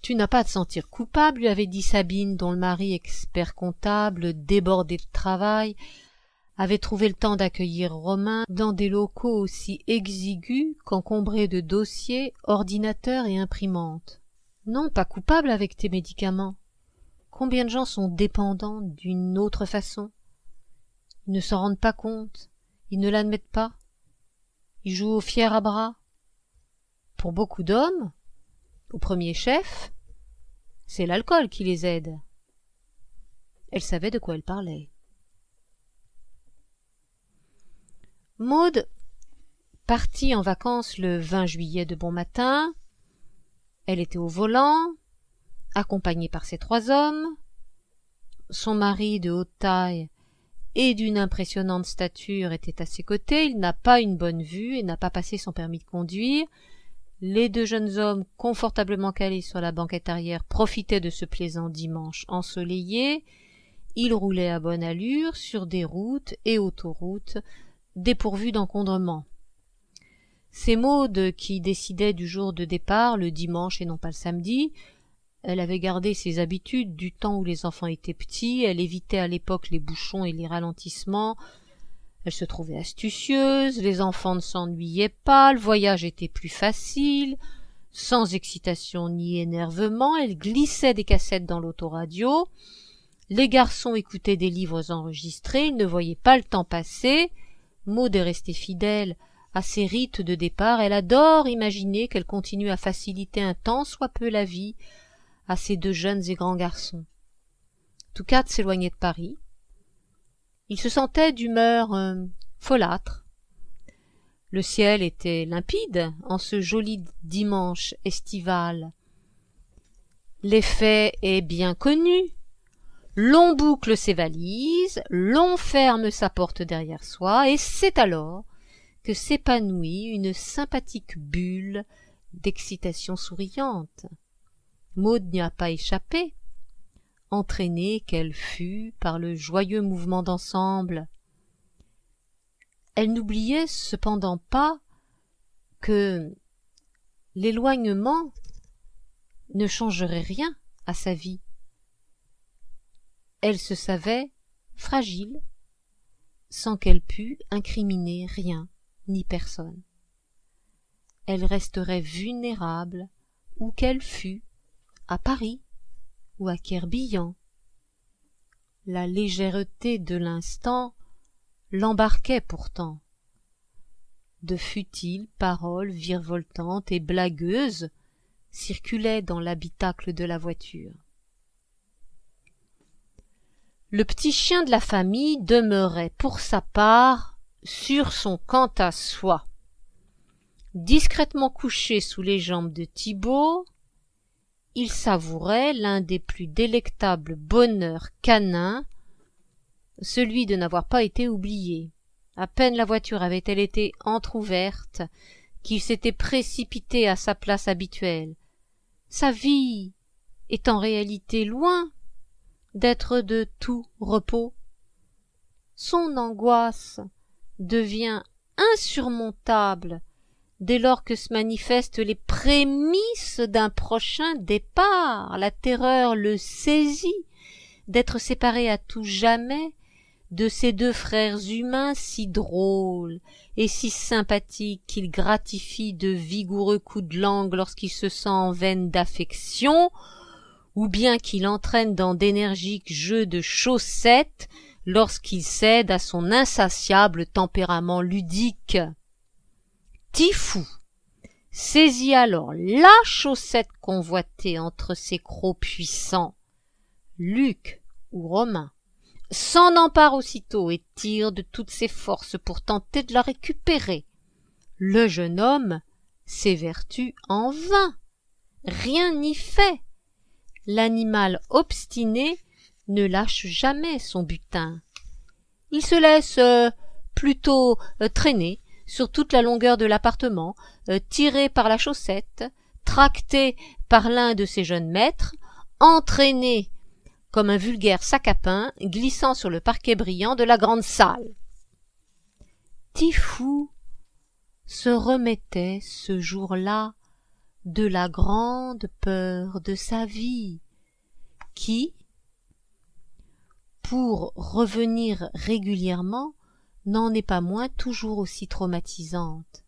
Tu n'as pas à te sentir coupable, lui avait dit Sabine, dont le mari, expert comptable, débordé de travail, avait trouvé le temps d'accueillir Romain dans des locaux aussi exigus qu'encombrés de dossiers, ordinateurs et imprimantes. Non, pas coupable avec tes médicaments. Combien de gens sont dépendants d'une autre façon? Ils ne s'en rendent pas compte, ils ne l'admettent pas. Ils jouent au fier à bras. Pour beaucoup d'hommes, au premier chef, c'est l'alcool qui les aide. Elle savait de quoi elle parlait. Maude partit en vacances le 20 juillet de bon matin. Elle était au volant, accompagnée par ses 3 hommes. Son mari de haute taille et d'une impressionnante stature était à ses côtés. Il n'a pas une bonne vue et n'a pas passé son permis de conduire. Les 2 jeunes hommes, confortablement calés sur la banquette arrière, profitaient de ce plaisant dimanche ensoleillé. Ils roulaient à bonne allure sur des routes et autoroutes dépourvues d'encombrement. C'est Maude qui décidait du jour de départ, le dimanche et non pas le samedi. Elle avait gardé ses habitudes du temps où les enfants étaient petits, elle évitait à l'époque les bouchons et les ralentissements. Elle se trouvait astucieuse, les enfants ne s'ennuyaient pas, le voyage était plus facile, sans excitation ni énervement. Elle glissait des cassettes dans l'autoradio. Les garçons écoutaient des livres enregistrés, ils ne voyaient pas le temps passer. Maude est restée fidèle à ses rites de départ. Elle adore imaginer qu'elle continue à faciliter un tant soit peu la vie à ces 2 jeunes et grands garçons. Tous 4 s'éloignaient de Paris. Ils se sentaient d'humeur folâtre. Le ciel était limpide en ce joli dimanche estival. L'effet est bien connu. L'on boucle ses valises, l'on ferme sa porte derrière soi, et c'est alors que s'épanouit une sympathique bulle d'excitation souriante. Maude n'y a pas échappé, entraînée qu'elle fut par le joyeux mouvement d'ensemble. Elle n'oubliait cependant pas que l'éloignement ne changerait rien à sa vie. Elle se savait fragile, sans qu'elle pût incriminer rien ni personne. Elle resterait vulnérable où qu'elle fût, à Paris ou à Kerbillan. La légèreté de l'instant l'embarquait pourtant. De futiles paroles virevoltantes et blagueuses circulaient dans l'habitacle de la voiture. Le petit chien de la famille demeurait pour sa part sur son quant à soi. Discrètement couché sous les jambes de Thibaut, il savourait l'un des plus délectables bonheurs canins, celui de n'avoir pas été oublié. À peine la voiture avait-elle été entr'ouverte qu'il s'était précipité à sa place habituelle. Sa vie est en réalité loin d'être de tout repos. Son angoisse devient insurmontable dès lors que se manifestent les prémices d'un prochain départ. La terreur le saisit d'être séparé à tout jamais de ces 2 frères humains si drôles et si sympathiques qu'il gratifie de vigoureux coups de langue lorsqu'il se sent en veine d'affection, ou bien qu'il entraîne dans d'énergiques jeux de chaussettes lorsqu'il cède à son insatiable tempérament ludique. Tifou saisit alors la chaussette convoitée entre ses crocs puissants. Luc ou Romain s'en empare aussitôt et tire de toutes ses forces pour tenter de la récupérer. Le jeune homme s'évertue en vain. Rien n'y fait. L'animal obstiné ne lâche jamais son butin. Il se laisse plutôt traîner sur toute la longueur de l'appartement, tiré par la chaussette, tracté par l'un de ses jeunes maîtres, entraîné comme un vulgaire sac à pain glissant sur le parquet brillant de la grande salle. Tifou se remettait ce jour-là de la grande peur de sa vie, qui, pour revenir régulièrement, n'en est pas moins toujours aussi traumatisante.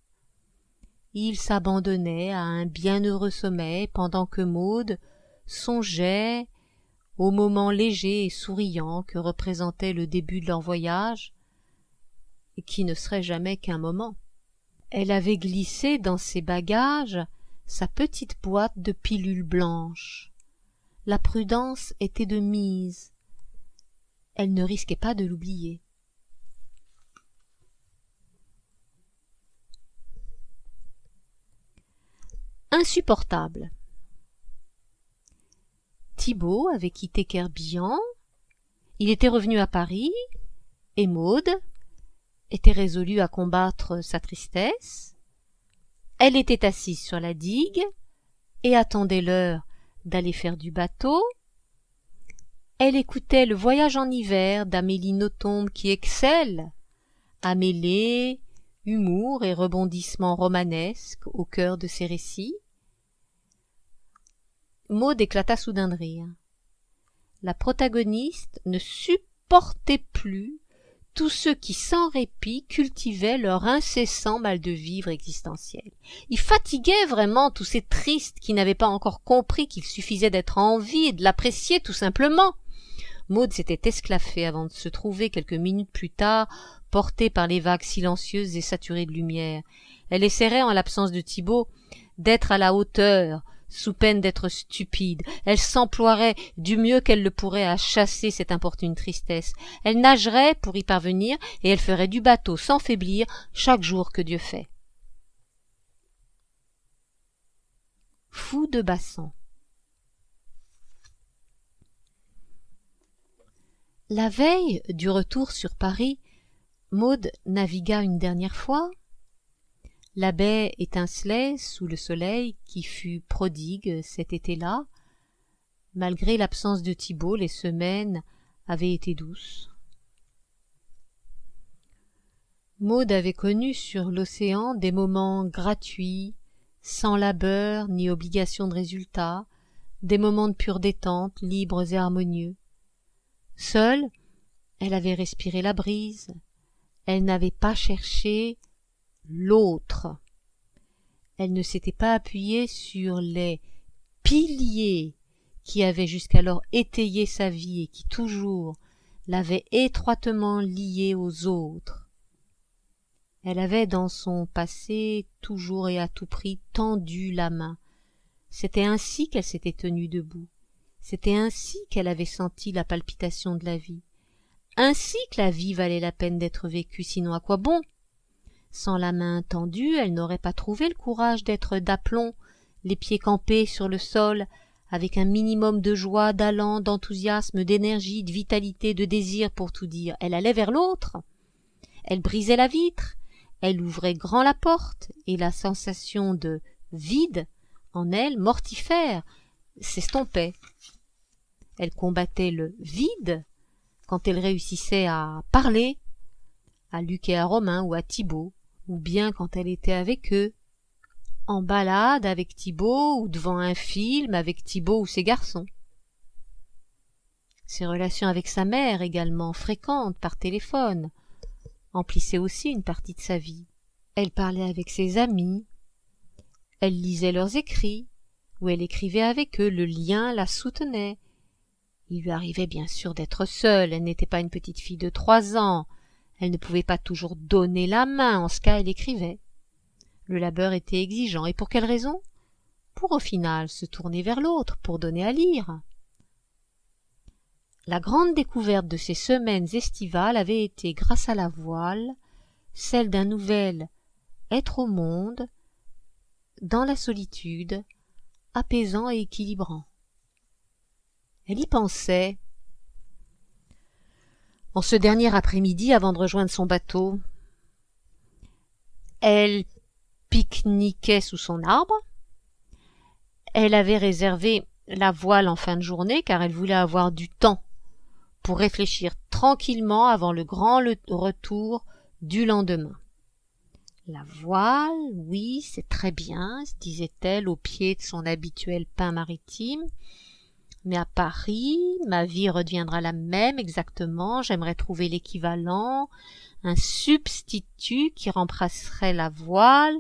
Il s'abandonnait à un bienheureux sommeil pendant que Maud songeait au moment léger et souriant que représentait le début de leur voyage, et qui ne serait jamais qu'un moment. Elle avait glissé dans ses bagages sa petite boîte de pilules blanches. La prudence était de mise. Elle ne risquait pas de l'oublier. Insupportable. Thibault avait quitté Querbian, il était revenu à Paris, et Maud était résolue à combattre sa tristesse. Elle était assise sur la digue et attendait l'heure d'aller faire du bateau. Elle écoutait le voyage en hiver d'Amélie Nothomb qui excelle à mêler humour et rebondissements romanesques au cœur de ses récits. Maud éclata soudain de rire. La protagoniste ne supportait plus tous ceux qui sans répit cultivaient leur incessant mal de vivre existentiel. Il fatiguait vraiment tous ces tristes qui n'avaient pas encore compris qu'il suffisait d'être en vie et de l'apprécier tout simplement. Maud s'était esclaffée avant de se trouver quelques minutes plus tard portée par les vagues silencieuses et saturées de lumière. Elle essaierait, en l'absence de Thibault, d'être à la hauteur, sous peine d'être stupide. Elle s'emploierait du mieux qu'elle le pourrait à chasser cette importune tristesse. Elle nagerait pour y parvenir, et elle ferait du bateau sans faiblir chaque jour que Dieu fait. Fou de Bassan. La veille du retour sur Paris, Maud navigua une dernière fois. La baie étincelait sous le soleil qui fut prodigue cet été-là. Malgré l'absence de Thibault, les semaines avaient été douces. Maud avait connu sur l'océan des moments gratuits, sans labeur ni obligation de résultat, des moments de pure détente, libres et harmonieux. Seule, elle avait respiré la brise, elle n'avait pas cherché l'autre. Elle ne s'était pas appuyée sur les piliers qui avaient jusqu'alors étayé sa vie et qui toujours l'avaient étroitement liée aux autres. Elle avait dans son passé toujours et à tout prix tendu la main. C'était ainsi qu'elle s'était tenue debout. C'était ainsi qu'elle avait senti la palpitation de la vie. Ainsi que la vie valait la peine d'être vécue, sinon à quoi bon? Sans la main tendue, elle n'aurait pas trouvé le courage d'être d'aplomb, les pieds campés sur le sol, avec un minimum de joie, d'allant, d'enthousiasme, d'énergie, de vitalité, de désir pour tout dire. Elle allait vers l'autre. Elle brisait la vitre, elle ouvrait grand la porte, et la sensation de vide en elle, mortifère, s'estompait. Elle combattait le vide quand elle réussissait à parler à Luc et à Romain ou à Thibault, ou bien quand elle était avec eux, en balade avec Thibault ou devant un film avec Thibault ou ses garçons. Ses relations avec sa mère, également fréquentes par téléphone, emplissaient aussi une partie de sa vie. Elle parlait avec ses amis, elle lisait leurs écrits, ou elle écrivait avec eux, le lien la soutenait. Il lui arrivait bien sûr d'être seule, elle n'était pas une petite fille de 3 ans, elle ne pouvait pas toujours donner la main, en ce cas elle écrivait. Le labeur était exigeant, et pour quelle raison? Pour au final se tourner vers l'autre, pour donner à lire. La grande découverte de ces semaines estivales avait été, grâce à la voile, celle d'un nouvel être au monde, dans la solitude, apaisant et équilibrant. Elle y pensait. En ce dernier après-midi, avant de rejoindre son bateau, elle pique-niquait sous son arbre. Elle avait réservé la voile en fin de journée car elle voulait avoir du temps pour réfléchir tranquillement avant le grand retour du lendemain. La voile, oui, c'est très bien, se disait-elle au pied de son habituel pain maritime. Mais à Paris, ma vie redeviendra la même exactement, j'aimerais trouver l'équivalent, un substitut qui remplacerait la voile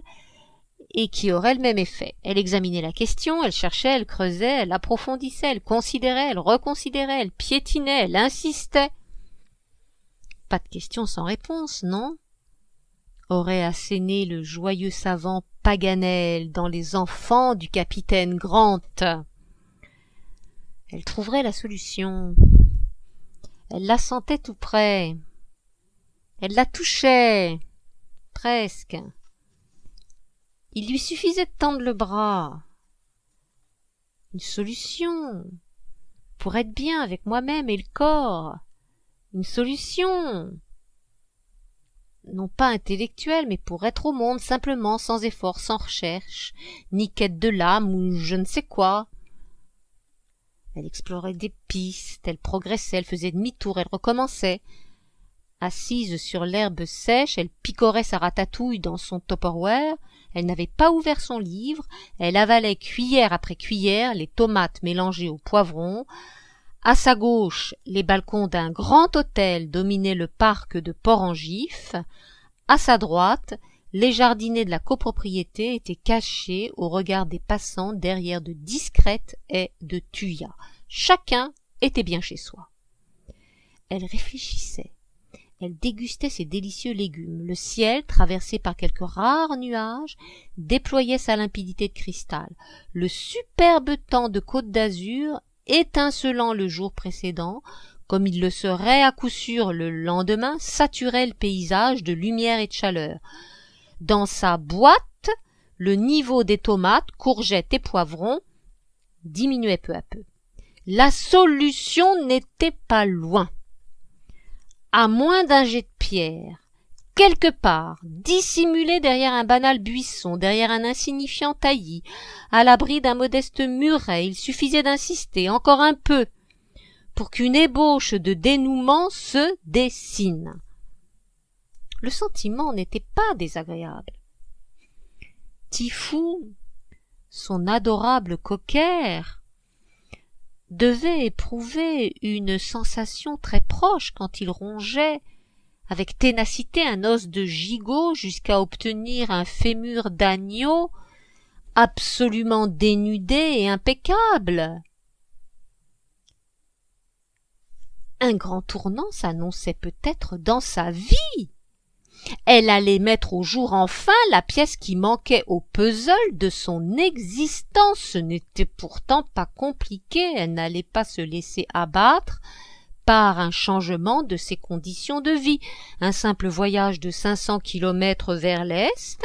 et qui aurait le même effet. Elle examinait la question, elle cherchait, elle creusait, elle approfondissait, elle considérait, elle reconsidérait, elle piétinait, elle insistait. Pas de question sans réponse, non ? Aurait asséné le joyeux savant Paganel dans Les Enfants du capitaine Grant. Elle trouverait la solution. Elle la sentait tout près. Elle la touchait, presque. Il lui suffisait de tendre le bras. Une solution pour être bien avec moi-même et le corps. Une solution non pas intellectuelle, mais pour être au monde simplement, sans effort, sans recherche, ni quête de l'âme ou je ne sais quoi. Elle explorait des pistes, elle progressait, elle faisait demi-tour, elle recommençait. Assise sur l'herbe sèche, elle picorait sa ratatouille dans son Tupperware, elle n'avait pas ouvert son livre, elle avalait cuillère après cuillère les tomates mélangées au poivron. À sa gauche, les balcons d'un grand hôtel dominaient le parc de Port-en-Gif. À sa droite, les jardinets de la copropriété étaient cachés au regard des passants derrière de discrètes haies de thuyas. Chacun était bien chez soi. Elle réfléchissait. Elle dégustait ses délicieux légumes. Le ciel, traversé par quelques rares nuages, déployait sa limpidité de cristal. Le superbe temps de Côte d'Azur, étincelant le jour précédent, comme il le serait à coup sûr le lendemain, saturait le paysage de lumière et de chaleur. Dans sa boîte, le niveau des tomates, courgettes et poivrons diminuait peu à peu. La solution n'était pas loin. À moins d'un jet de pierre, quelque part, dissimulé derrière un banal buisson, derrière un insignifiant taillis, à l'abri d'un modeste muret, il suffisait d'insister encore un peu pour qu'une ébauche de dénouement se dessine. Le sentiment n'était pas désagréable. Tifou, son adorable cocker, devait éprouver une sensation très proche quand il rongeait avec ténacité un os de gigot jusqu'à obtenir un fémur d'agneau absolument dénudé et impeccable. Un grand tournant s'annonçait peut-être dans sa vie. Elle allait mettre au jour enfin la pièce qui manquait au puzzle de son existence. Ce n'était pourtant pas compliqué, elle n'allait pas se laisser abattre par un changement de ses conditions de vie. Un simple voyage de 500 kilomètres vers l'est,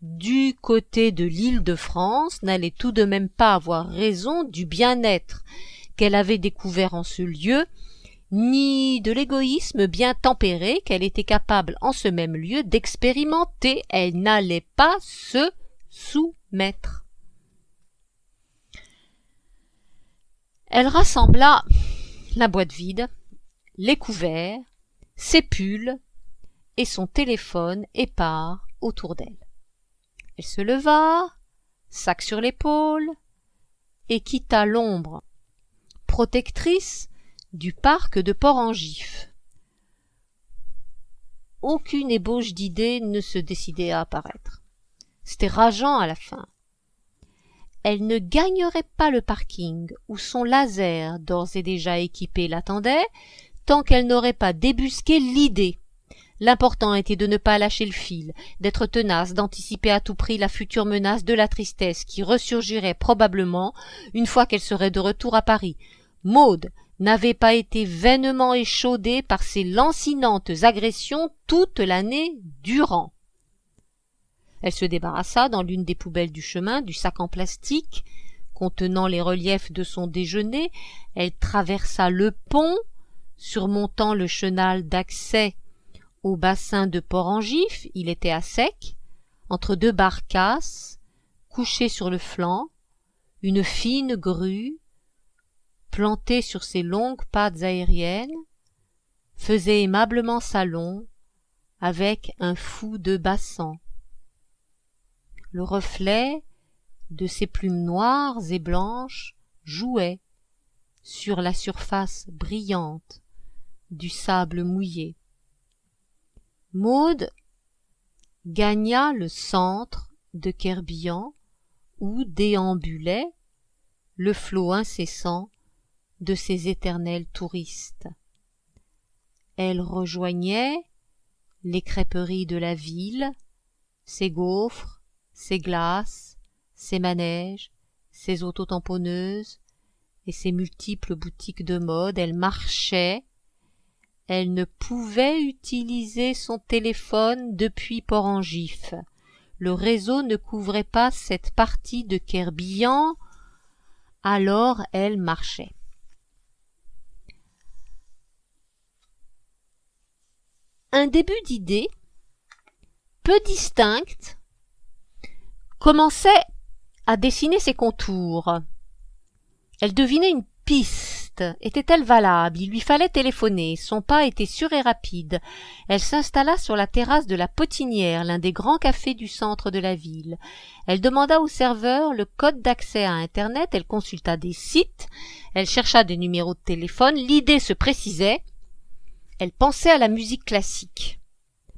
du côté de l'Île-de-France, n'allait tout de même pas avoir raison du bien-être qu'elle avait découvert en ce lieu, ni de l'égoïsme bien tempéré qu'elle était capable en ce même lieu d'expérimenter. Elle n'allait pas se soumettre. Elle rassembla la boîte vide, les couverts, ses pulls et son téléphone épars autour d'elle. Elle se leva, sac sur l'épaule, et quitta l'ombre protectrice du parc de Port-en-Gif. Aucune ébauche d'idée ne se décidait à apparaître. C'était rageant à la fin. Elle ne gagnerait pas le parking où son laser, d'ores et déjà équipé, l'attendait, tant qu'elle n'aurait pas débusqué l'idée. L'important était de ne pas lâcher le fil, d'être tenace, d'anticiper à tout prix la future menace de la tristesse qui ressurgirait probablement une fois qu'elle serait de retour à Paris. Maude n'avait pas été vainement échaudée par ces lancinantes agressions toute l'année durant. Elle se débarrassa dans l'une des poubelles du chemin du sac en plastique contenant les reliefs de son déjeuner. Elle traversa le pont, surmontant le chenal d'accès au bassin de Port-en-Gif. Il était à sec, entre deux barcasses, couchées sur le flanc, une fine grue, plantée sur ses longues pattes aériennes, faisait aimablement salon avec un fou de bassan. Le reflet de ses plumes noires et blanches jouait sur la surface brillante du sable mouillé. Maud gagna le centre de Querbian où déambulait le flot incessant de ces éternels touristes. Elle rejoignait les crêperies de la ville, ses gaufres, ses glaces, ses manèges, ses autotamponneuses et ses multiples boutiques de mode. Elle marchait. Elle ne pouvait utiliser son téléphone depuis Port-en-Gif. Le réseau ne couvrait pas cette partie de Querbian, alors elle marchait. Un début d'idée, peu distincte, commençait à dessiner ses contours. Elle devinait une piste. Était-elle valable? Il lui fallait téléphoner. Son pas était sûr et rapide. Elle s'installa sur la terrasse de la Potinière, l'un des grands cafés du centre de la ville. Elle demanda au serveur le code d'accès à Internet. Elle consulta des sites. Elle chercha des numéros de téléphone. L'idée se précisait. Elle pensait à la musique classique.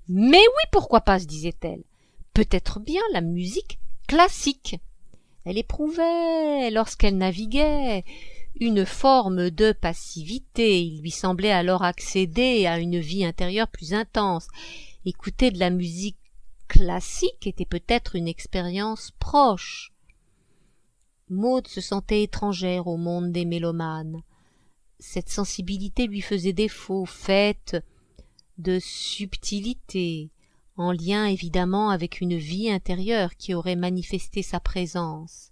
Mais oui, pourquoi pas, se disait-elle. Peut-être bien la musique classique. Elle éprouvait, lorsqu'elle naviguait, une forme de passivité. Il lui semblait alors accéder à une vie intérieure plus intense. Écouter de la musique classique était peut-être une expérience proche. Maud se sentait étrangère au monde des mélomanes. Cette sensibilité lui faisait défaut, faite de subtilité, en lien évidemment avec une vie intérieure qui aurait manifesté sa présence.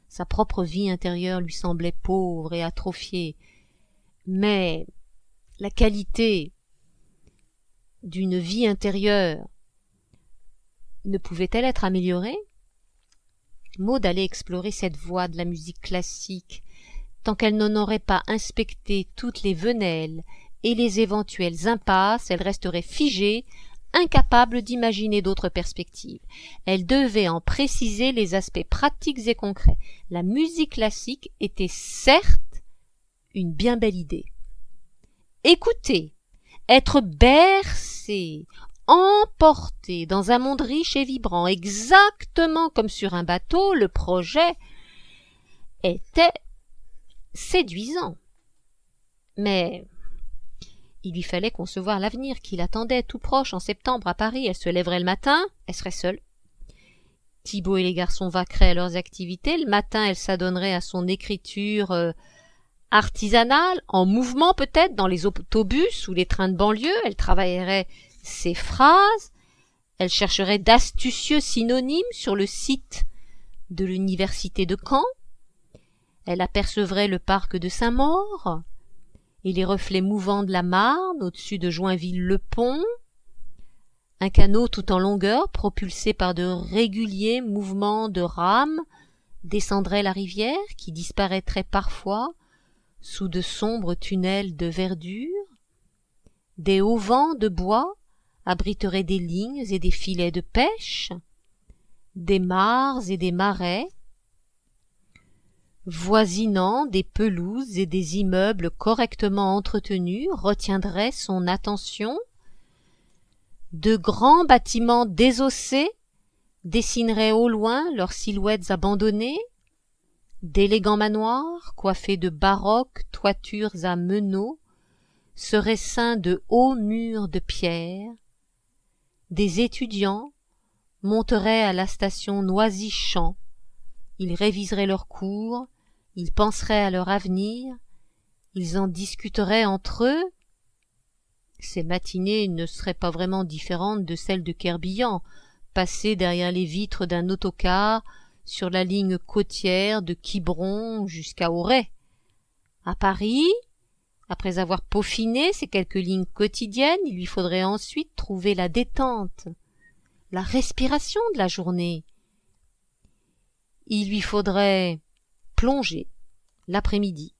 Sa propre vie intérieure lui semblait pauvre et atrophiée, mais la qualité d'une vie intérieure ne pouvait-elle être améliorée? Maud allait explorer cette voie de la musique classique, tant qu'elle n'en aurait pas inspecté toutes les venelles et les éventuelles impasses, elle resterait figée, incapable d'imaginer d'autres perspectives. Elle devait en préciser les aspects pratiques et concrets. La musique classique était certes une bien belle idée. Écouter, être bercé, emporté dans un monde riche et vibrant, exactement comme sur un bateau, le projet était séduisant. Mais il lui fallait concevoir l'avenir qui l'attendait tout proche en septembre à Paris. Elle se lèverait le matin, elle serait seule. Thibaut et les garçons vaqueraient à leurs activités. Le matin, elle s'adonnerait à son écriture artisanale, en mouvement peut-être, dans les autobus ou les trains de banlieue. Elle travaillerait ses phrases. Elle chercherait d'astucieux synonymes sur le site de l'université de Caen. Elle apercevrait le parc de Saint-Maur et les reflets mouvants de la Marne au-dessus de Joinville-le-Pont. Un canot tout en longueur, propulsé par de réguliers mouvements de rames, descendrait la rivière qui disparaîtrait parfois sous de sombres tunnels de verdure. Des auvents de bois abriteraient des lignes et des filets de pêche. Des mares et des marais, voisinant des pelouses et des immeubles correctement entretenus, retiendraient son attention. De grands bâtiments désossés dessineraient au loin leurs silhouettes abandonnées. D'élégants manoirs, coiffés de baroques toitures à meneaux, seraient ceints de hauts murs de pierre. Des étudiants monteraient à la station Noisy-Champ. Ils réviseraient leurs cours, ils penseraient à leur avenir, ils en discuteraient entre eux. Ces matinées ne seraient pas vraiment différentes de celles de Querbian, passées derrière les vitres d'un autocar sur la ligne côtière de Quiberon jusqu'à Auray. À Paris, après avoir peaufiné ces quelques lignes quotidiennes, il lui faudrait ensuite trouver la détente, la respiration de la journée. Il lui faudrait plonger l'après-midi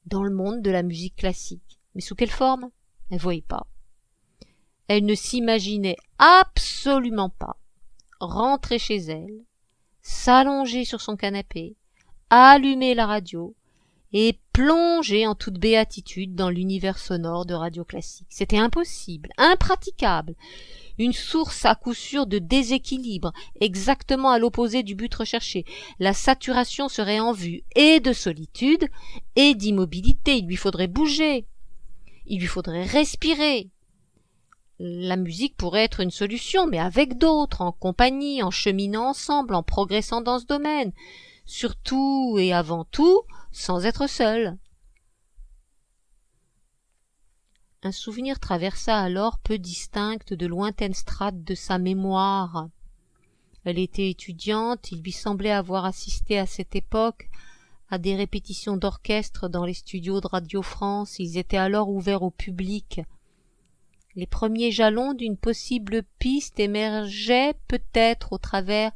dans le monde de la musique classique. Mais sous quelle forme? Elle ne voyait pas. Elle ne s'imaginait absolument pas rentrer chez elle, s'allonger sur son canapé, allumer la radio et plonger en toute béatitude dans l'univers sonore de Radio Classique. C'était impossible, impraticable, une source à coup sûr de déséquilibre, exactement à l'opposé du but recherché. La saturation serait en vue et de solitude et d'immobilité. Il lui faudrait bouger, il lui faudrait respirer. La musique pourrait être une solution, mais avec d'autres, en compagnie, en cheminant ensemble, en progressant dans ce domaine, surtout et avant tout, sans être seul. Un souvenir traversa alors peu distincte de lointaines strates de sa mémoire. Elle était étudiante, il lui semblait avoir assisté à cette époque à des répétitions d'orchestre dans les studios de Radio France. Ils étaient alors ouverts au public. Les premiers jalons d'une possible piste émergeaient peut-être au travers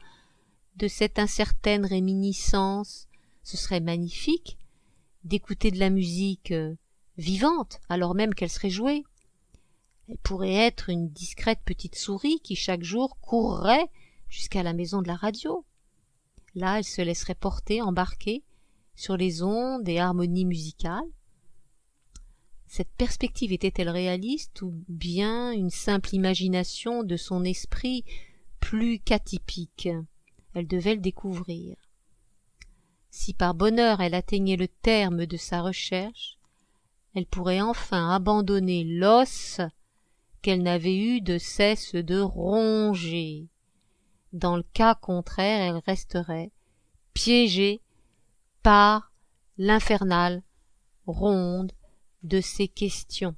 de cette incertaine réminiscence. Ce serait magnifique d'écouter de la musique vivante alors même qu'elle serait jouée. Elle pourrait être une discrète petite souris qui chaque jour courrait jusqu'à la maison de la radio. Là, elle se laisserait porter, embarquer sur les ondes et harmonies musicales. Cette perspective était-elle réaliste ou bien une simple imagination de son esprit plus qu'atypique? Elle devait le découvrir. Si par bonheur elle atteignait le terme de sa recherche, elle pourrait enfin abandonner l'os qu'elle n'avait eu de cesse de ronger. Dans le cas contraire, elle resterait piégée par l'infernale ronde de ces questions.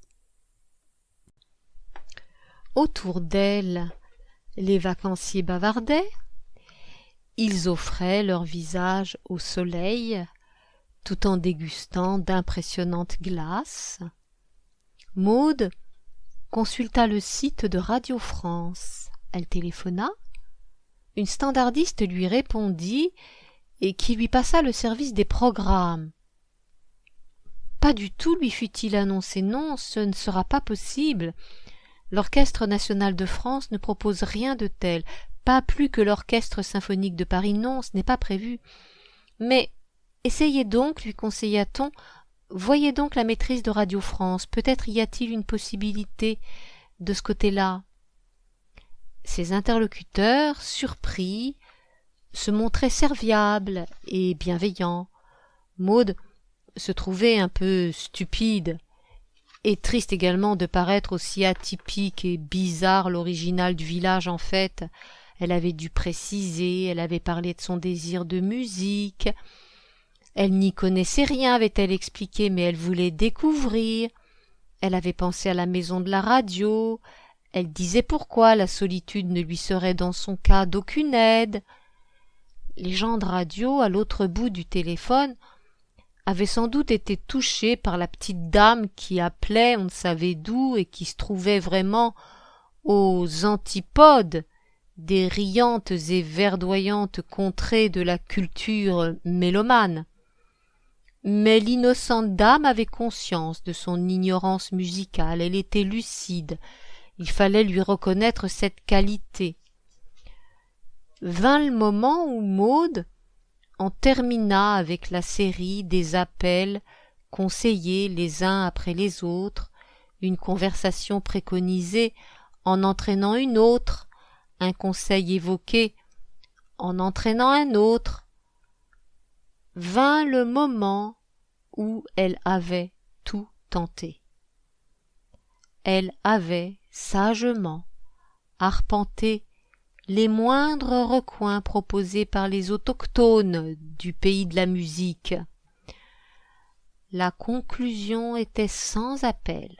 Autour d'elle, les vacanciers bavardaient, ils offraient leur visage au soleil, tout en dégustant d'impressionnantes glaces. Maude consulta le site de Radio France. Elle téléphona. Une standardiste lui répondit et qui lui passa le service des programmes. Pas du tout, lui fut-il annoncé. Non, ce ne sera pas possible. L'Orchestre national de France ne propose rien de tel, pas plus que l'Orchestre symphonique de Paris. Non, ce n'est pas prévu. Mais essayez donc, lui conseilla-t-on, voyez donc la maîtrise de Radio France. Peut-être y a-t-il une possibilité de ce côté-là. Ses interlocuteurs, surpris, se montraient serviables et bienveillants. Maude se trouvait un peu stupide et triste également de paraître aussi atypique et bizarre l'original du village. En fait, elle avait dû préciser, elle avait parlé de son désir de musique. Elle n'y connaissait rien, avait-elle expliqué, mais elle voulait découvrir. Elle avait pensé à la maison de la radio. Elle disait pourquoi la solitude ne lui serait dans son cas d'aucune aide. Les gens de radio, à l'autre bout du téléphone, avaient sans doute été touchés par la petite dame qui appelait on ne savait d'où et qui se trouvait vraiment aux antipodes des riantes et verdoyantes contrées de la culture mélomane. Mais l'innocente dame avait conscience de son ignorance musicale, elle était lucide, il fallait lui reconnaître cette qualité. Vint le moment où Maude en termina avec la série des appels conseillés les uns après les autres, une conversation préconisée en entraînant une autre, un conseil évoqué en entraînant un autre. Vint le moment où elle avait tout tenté. Elle avait sagement arpenté les moindres recoins proposés par les autochtones du pays de la musique. La conclusion était sans appel.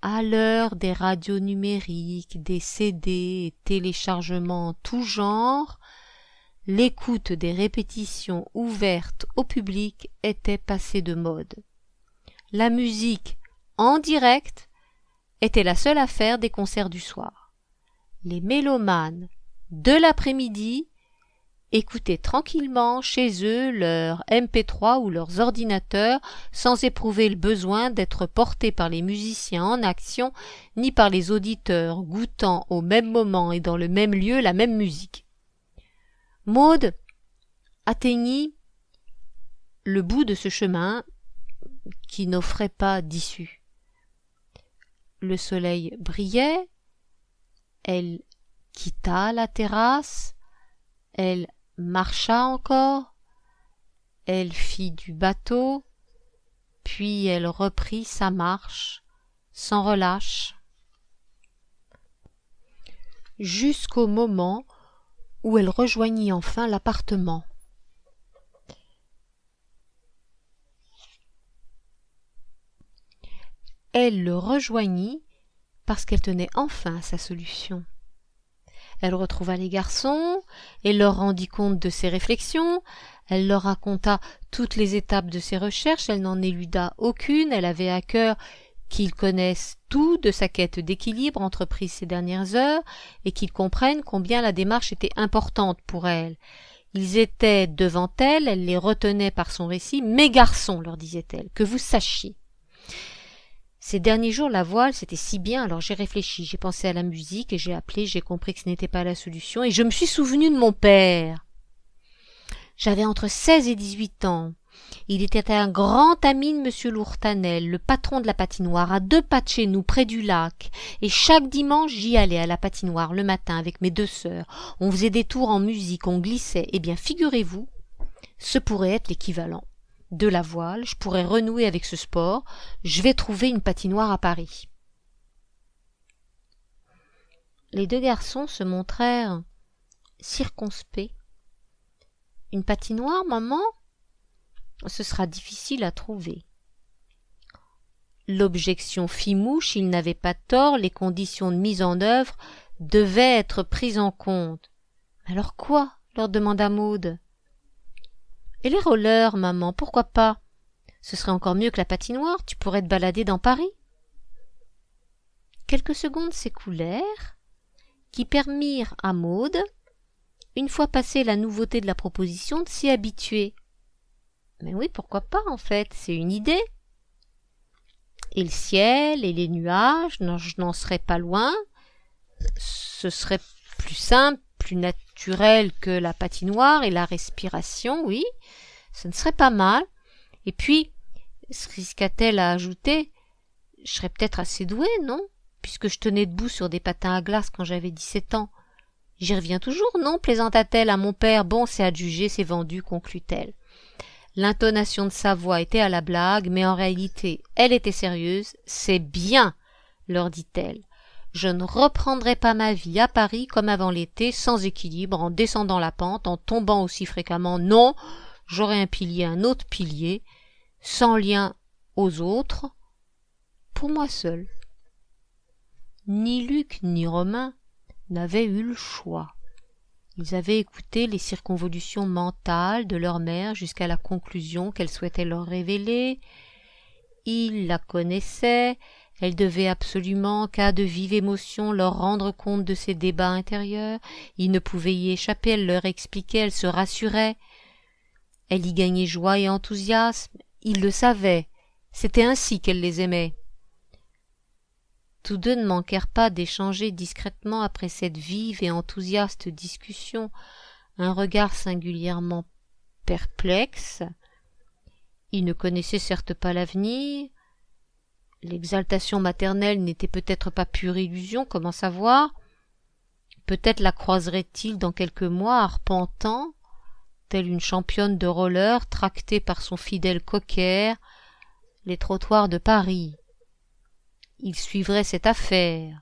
À l'heure des radios numériques, des CD et téléchargements en tout genre, l'écoute des répétitions ouvertes au public était passée de mode. La musique en direct était la seule affaire des concerts du soir. Les mélomanes de l'après-midi écoutaient tranquillement chez eux leur MP3 ou leurs ordinateurs sans éprouver le besoin d'être portés par les musiciens en action ni par les auditeurs goûtant au même moment et dans le même lieu la même musique. Maud atteignit le bout de ce chemin qui n'offrait pas d'issue. Le soleil brillait, elle quitta la terrasse, elle marcha encore, elle fit du bateau, puis elle reprit sa marche sans relâche, jusqu'au moment où elle rejoignit enfin l'appartement. Elle le rejoignit parce qu'elle tenait enfin à sa solution. Elle retrouva les garçons et leur rendit compte de ses réflexions. Elle leur raconta toutes les étapes de ses recherches. Elle n'en éluda aucune. Elle avait à cœur qu'ils connaissent tout de sa quête d'équilibre entreprise ces dernières heures et qu'ils comprennent combien la démarche était importante pour elle. Ils étaient devant elle, elle les retenait par son récit. « Mes garçons, leur disait-elle, que vous sachiez. Ces derniers jours, la voile, c'était si bien, alors j'ai réfléchi, j'ai pensé à la musique et j'ai appelé, j'ai compris que ce n'était pas la solution et je me suis souvenu de mon père. J'avais entre 16 et 18 ans. Il était un grand ami de M. Lourtanel, le patron de la patinoire, à 2 pas de chez nous, près du lac. Et chaque dimanche, j'y allais à la patinoire le matin avec mes 2 sœurs. On faisait des tours en musique, on glissait. Eh bien, figurez-vous, ce pourrait être l'équivalent de la voile. Je pourrais renouer avec ce sport. Je vais trouver une patinoire à Paris. Les 2 garçons se montrèrent circonspects. Une patinoire, maman ? Ce sera difficile à trouver. L'objection fit mouche, ils n'avaient pas tort, les conditions de mise en œuvre devaient être prises en compte. Alors quoi ? Leur demanda Maud. Et les rollers, maman, pourquoi pas ? Ce serait encore mieux que la patinoire, tu pourrais te balader dans Paris. Quelques secondes s'écoulèrent, qui permirent à Maud, une fois passée la nouveauté de la proposition, de s'y habituer. Mais oui, pourquoi pas, en fait, c'est une idée. Et le ciel et les nuages, non, je n'en serais pas loin. Ce serait plus simple, plus naturel que la patinoire et la respiration, oui, ce ne serait pas mal. Et puis, se risqua-t-elle à ajouter, je serais peut-être assez douée, non ? Puisque je tenais debout sur des patins à glace quand j'avais 17 ans. J'y reviens toujours, non ? Plaisanta-t-elle à mon père. Bon, c'est adjugé, c'est vendu, conclut-elle. L'intonation de sa voix était à la blague, mais en réalité, elle était sérieuse. C'est bien, leur dit-elle. Je ne reprendrai pas ma vie à Paris comme avant l'été, sans équilibre, en descendant la pente, en tombant aussi fréquemment. Non, j'aurai un pilier, un autre pilier, sans lien aux autres, pour moi seule. Ni Luc ni Romain n'avaient eu le choix. Ils avaient écouté les circonvolutions mentales de leur mère jusqu'à la conclusion qu'elle souhaitait leur révéler. Ils la connaissaient, elle devait absolument, qu'à de vives émotions, leur rendre compte de ses débats intérieurs. Ils ne pouvaient y échapper, elle leur expliquait, elle se rassurait. Elle y gagnait joie et enthousiasme, ils le savaient, c'était ainsi qu'elle les aimait. Tous 2 ne manquèrent pas d'échanger discrètement après cette vive et enthousiaste discussion un regard singulièrement perplexe. Ils ne connaissaient certes pas l'avenir. L'exaltation maternelle n'était peut-être pas pure illusion, comment savoir ? Peut-être la croiserait-il dans quelques mois arpentant, telle une championne de roller tractée par son fidèle cocker, les trottoirs de Paris. Il suivrait cette affaire.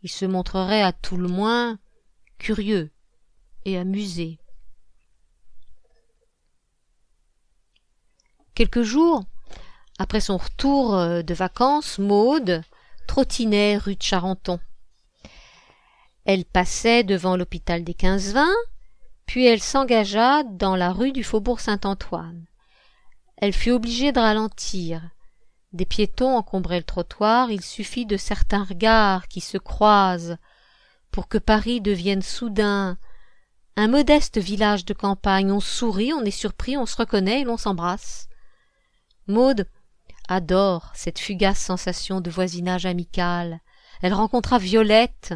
Il se montrerait à tout le moins curieux et amusé. Quelques jours après son retour de vacances, Maud trottinait rue de Charenton. Elle passait devant l'hôpital des 15-20, puis elle s'engagea dans la rue du Faubourg Saint-Antoine. Elle fut obligée de ralentir. Des piétons encombraient le trottoir, il suffit de certains regards qui se croisent pour que Paris devienne soudain Un modeste village de campagne, on sourit, on est surpris, on se reconnaît et l'on s'embrasse. Maude adore cette fugace sensation de voisinage amical. Elle rencontra Violette,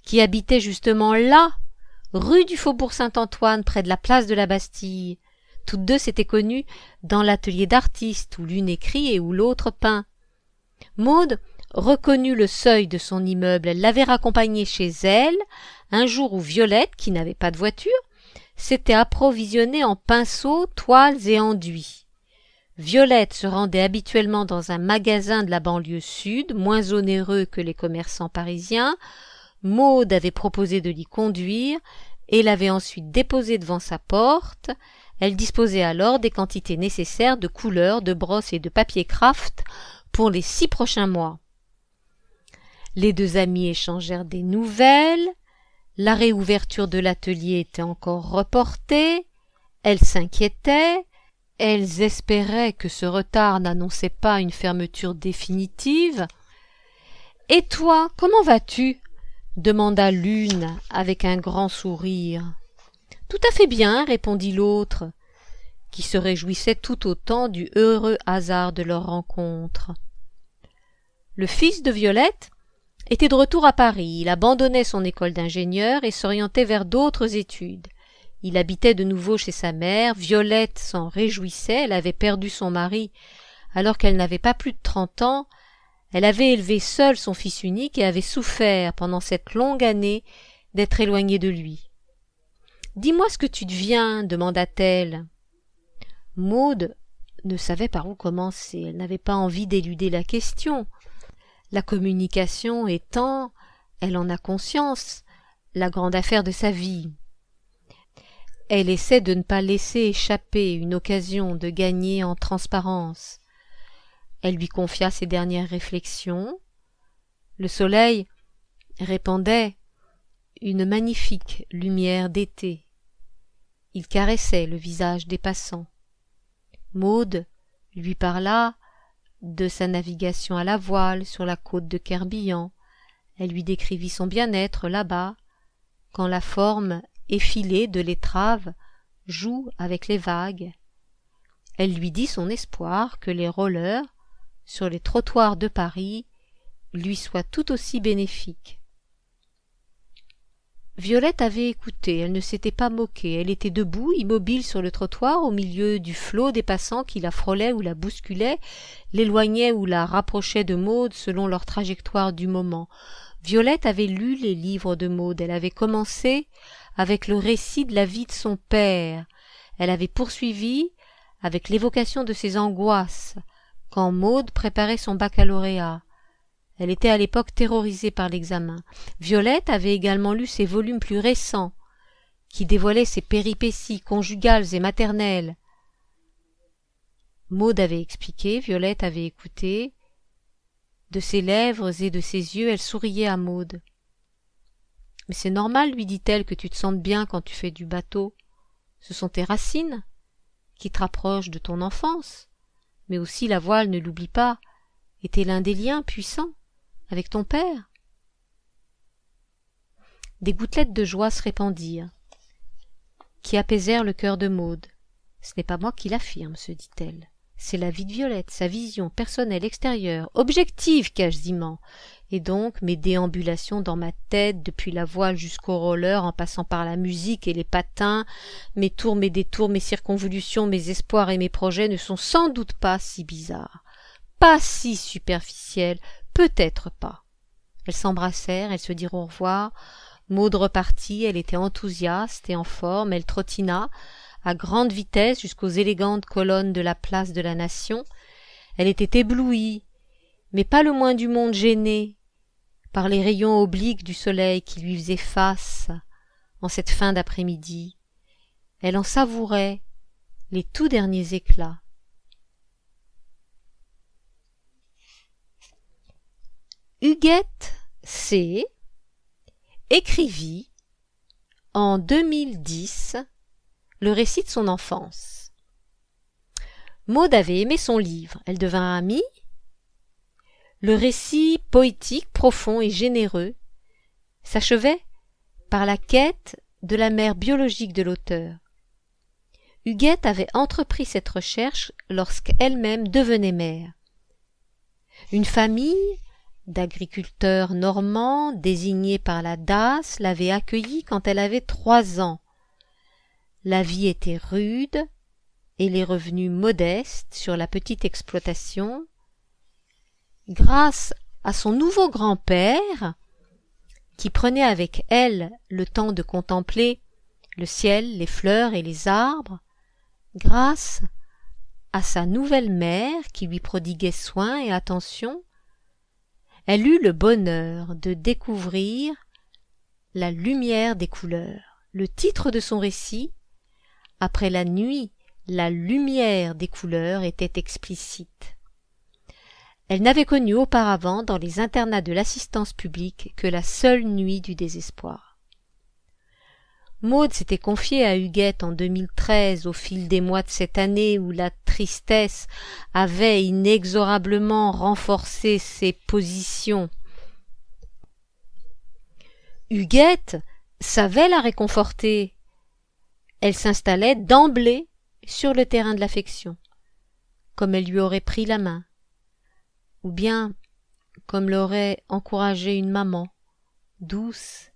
qui habitait justement là, rue du Faubourg Saint-Antoine, près de la place de la Bastille. Toutes deux s'étaient connues dans l'atelier d'artiste, où l'une écrit et où l'autre peint. Maude reconnut le seuil de son immeuble. Elle l'avait raccompagné chez elle, un jour où Violette, qui n'avait pas de voiture, s'était approvisionnée en pinceaux, toiles et enduits. Violette se rendait habituellement dans un magasin de la banlieue sud, moins onéreux que les commerçants parisiens. Maude avait proposé de l'y conduire et l'avait ensuite déposé devant sa porte. Elle disposait alors des quantités nécessaires de couleurs, de brosses et de papier craft pour les 6 prochains mois. Les deux amies échangèrent des nouvelles. La réouverture de l'atelier était encore reportée. Elles s'inquiétaient. Elles espéraient que ce retard n'annonçait pas une fermeture définitive. « Et toi, comment vas-tu » demanda l'une avec un grand sourire. « Tout à fait bien, » répondit l'autre, qui se réjouissait tout autant du heureux hasard de leur rencontre. Le fils de Violette était de retour à Paris. Il abandonnait son école d'ingénieur et s'orientait vers d'autres études. Il habitait de nouveau chez sa mère. Violette s'en réjouissait. Elle avait perdu son mari alors qu'elle n'avait pas plus de 30 ans. Elle avait élevé seule son fils unique et avait souffert pendant cette longue année d'être éloignée de lui. « Dis-moi ce que tu deviens » demanda-t-elle. Maude ne savait par où commencer. Elle n'avait pas envie d'éluder la question. La communication étant, elle en a conscience, la grande affaire de sa vie. Elle essaie de ne pas laisser échapper une occasion de gagner en transparence. Elle lui confia ses dernières réflexions. Le soleil répandait une magnifique lumière d'été. Il caressait le visage des passants. Maude lui parla de sa navigation à la voile sur la côte de Kerbillan. Elle lui décrivit son bien-être là-bas, quand la forme effilée de l'étrave joue avec les vagues. Elle lui dit son espoir que les rollers sur les trottoirs de Paris lui soient tout aussi bénéfiques. Violette avait écouté, elle ne s'était pas moquée, elle était debout, immobile sur le trottoir, au milieu du flot des passants qui la frôlaient ou la bousculaient, l'éloignaient ou la rapprochaient de Maude selon leur trajectoire du moment. Violette avait lu les livres de Maude, elle avait commencé avec le récit de la vie de son père, elle avait poursuivi avec l'évocation de ses angoisses, quand Maude préparait son baccalauréat. Elle était à l'époque terrorisée par l'examen. Violette avait également lu ses volumes plus récents, qui dévoilaient ses péripéties conjugales et maternelles. Maude avait expliqué, Violette avait écouté. De ses lèvres et de ses yeux, elle souriait à Maude. « Mais c'est normal, lui dit-elle, que tu te sentes bien quand tu fais du bateau. Ce sont tes racines qui te rapprochent de ton enfance. Mais aussi la voile, ne l'oublie pas, était l'un des liens puissants avec ton père. » Des gouttelettes de joie se répandirent, qui apaisèrent le cœur de Maude. « Ce n'est pas moi qui l'affirme, se dit-elle. C'est la vie de Violette, sa vision personnelle extérieure, objective quasiment, et donc mes déambulations dans ma tête, depuis la voile jusqu'au roller, en passant par la musique et les patins, mes tours, mes détours, mes circonvolutions, mes espoirs et mes projets ne sont sans doute pas si bizarres, pas si superficiels, peut-être pas. » Elles s'embrassèrent, elles se dirent au revoir. Maude repartit, elle était enthousiaste et en forme, elle trottina à grande vitesse jusqu'aux élégantes colonnes de la place de la Nation. Elle était éblouie, mais pas le moins du monde gênée par les rayons obliques du soleil qui lui faisaient face en cette fin d'après-midi. Elle en savourait les tout derniers éclats. Huguette C. écrivit en 2010 le récit de son enfance. Maude avait aimé son livre, elle devint amie. Le récit poétique, profond et généreux s'achevait par la quête de la mère biologique de l'auteur. Huguette avait entrepris cette recherche lorsqu'elle-même devenait mère. Une famille d'agriculteurs normands désignés par la DAS l'avait accueillie quand elle avait 3 ans. La vie était rude et les revenus modestes sur la petite exploitation. Grâce à son nouveau grand-père, qui prenait avec elle le temps de contempler le ciel, les fleurs et les arbres, grâce à sa nouvelle mère qui lui prodiguait soin et attention, elle eut le bonheur de découvrir la lumière des couleurs. Le titre de son récit, Après la nuit, la lumière des couleurs, était explicite. Elle n'avait connu auparavant dans les internats de l'assistance publique que la seule nuit du désespoir. Maud s'était confiée à Huguette en 2013 au fil des mois de cette année où la tristesse avait inexorablement renforcé ses positions. Huguette savait la réconforter. Elle s'installait d'emblée sur le terrain de l'affection, comme elle lui aurait pris la main, ou bien comme l'aurait encouragé une maman, douce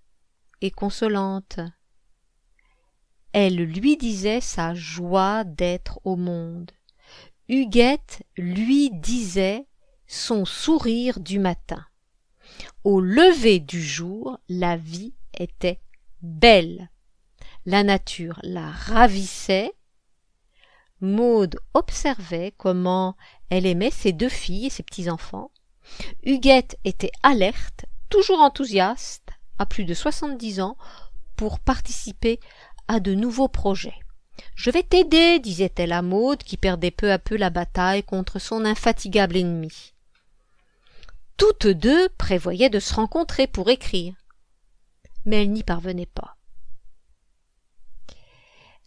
et consolante. Elle lui disait sa joie d'être au monde. Huguette lui disait son sourire du matin. Au lever du jour, la vie était belle. La nature la ravissait. Maud observait comment elle aimait ses 2 filles et ses petits-enfants. Huguette était alerte, toujours enthousiaste, à plus de 70 ans, pour participer à de nouveaux projets. « Je vais t'aider, disait-elle à Maud, qui perdait peu à peu la bataille contre son infatigable ennemi. Toutes 2 prévoyaient de se rencontrer pour écrire, mais elles n'y parvenaient pas.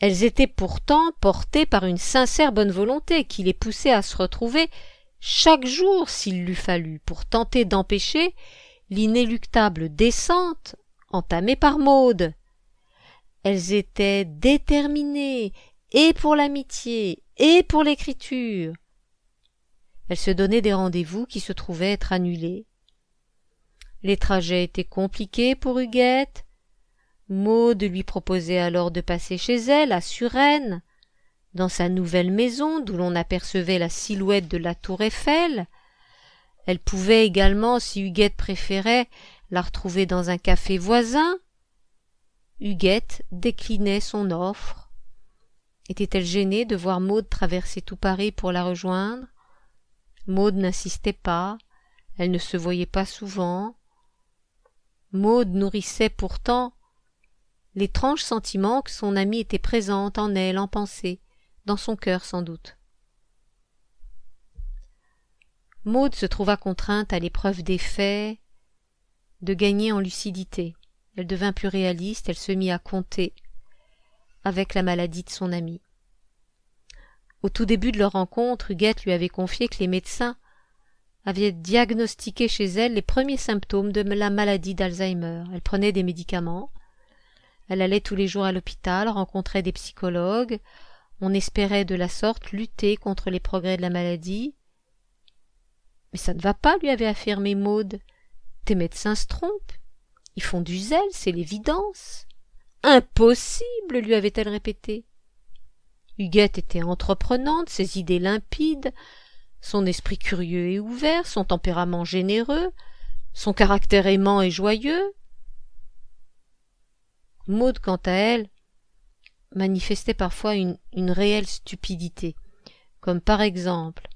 Elles étaient pourtant portées par une sincère bonne volonté qui les poussait à se retrouver chaque jour s'il l'eût fallu pour tenter d'empêcher l'inéluctable descente entamée par Maud. Elles étaient déterminées et pour l'amitié et pour l'écriture. Elles se donnaient des rendez-vous qui se trouvaient être annulés. Les trajets étaient compliqués pour Huguette. Maud lui proposait alors de passer chez elle, à Suresnes, dans sa nouvelle maison d'où l'on apercevait la silhouette de la tour Eiffel. Elle pouvait également, si Huguette préférait, la retrouver dans un café voisin. Huguette déclinait son offre. Était-elle gênée de voir Maud traverser tout Paris pour la rejoindre? Maud n'insistait pas, elle ne se voyait pas souvent. Maud nourrissait pourtant l'étrange sentiment que son amie était présente en elle, en pensée, dans son cœur sans doute. Maud se trouva contrainte à l'épreuve des faits de gagner en lucidité. Elle devint plus réaliste, elle se mit à compter avec la maladie de son amie. Au tout début de leur rencontre, Huguette lui avait confié que les médecins avaient diagnostiqué chez elle les premiers symptômes de la maladie d'Alzheimer. Elle prenait des médicaments, elle allait tous les jours à l'hôpital, rencontrait des psychologues, on espérait de la sorte lutter contre les progrès de la maladie. « Mais ça ne va pas, lui avait affirmé Maud. Tes médecins se trompent. Ils font du zèle, c'est l'évidence. Impossible, lui avait-elle répété. Huguette était entreprenante, ses idées limpides, son esprit curieux et ouvert, son tempérament généreux, son caractère aimant et joyeux. Maud, quant à elle, manifestait parfois une réelle stupidité, comme par exemple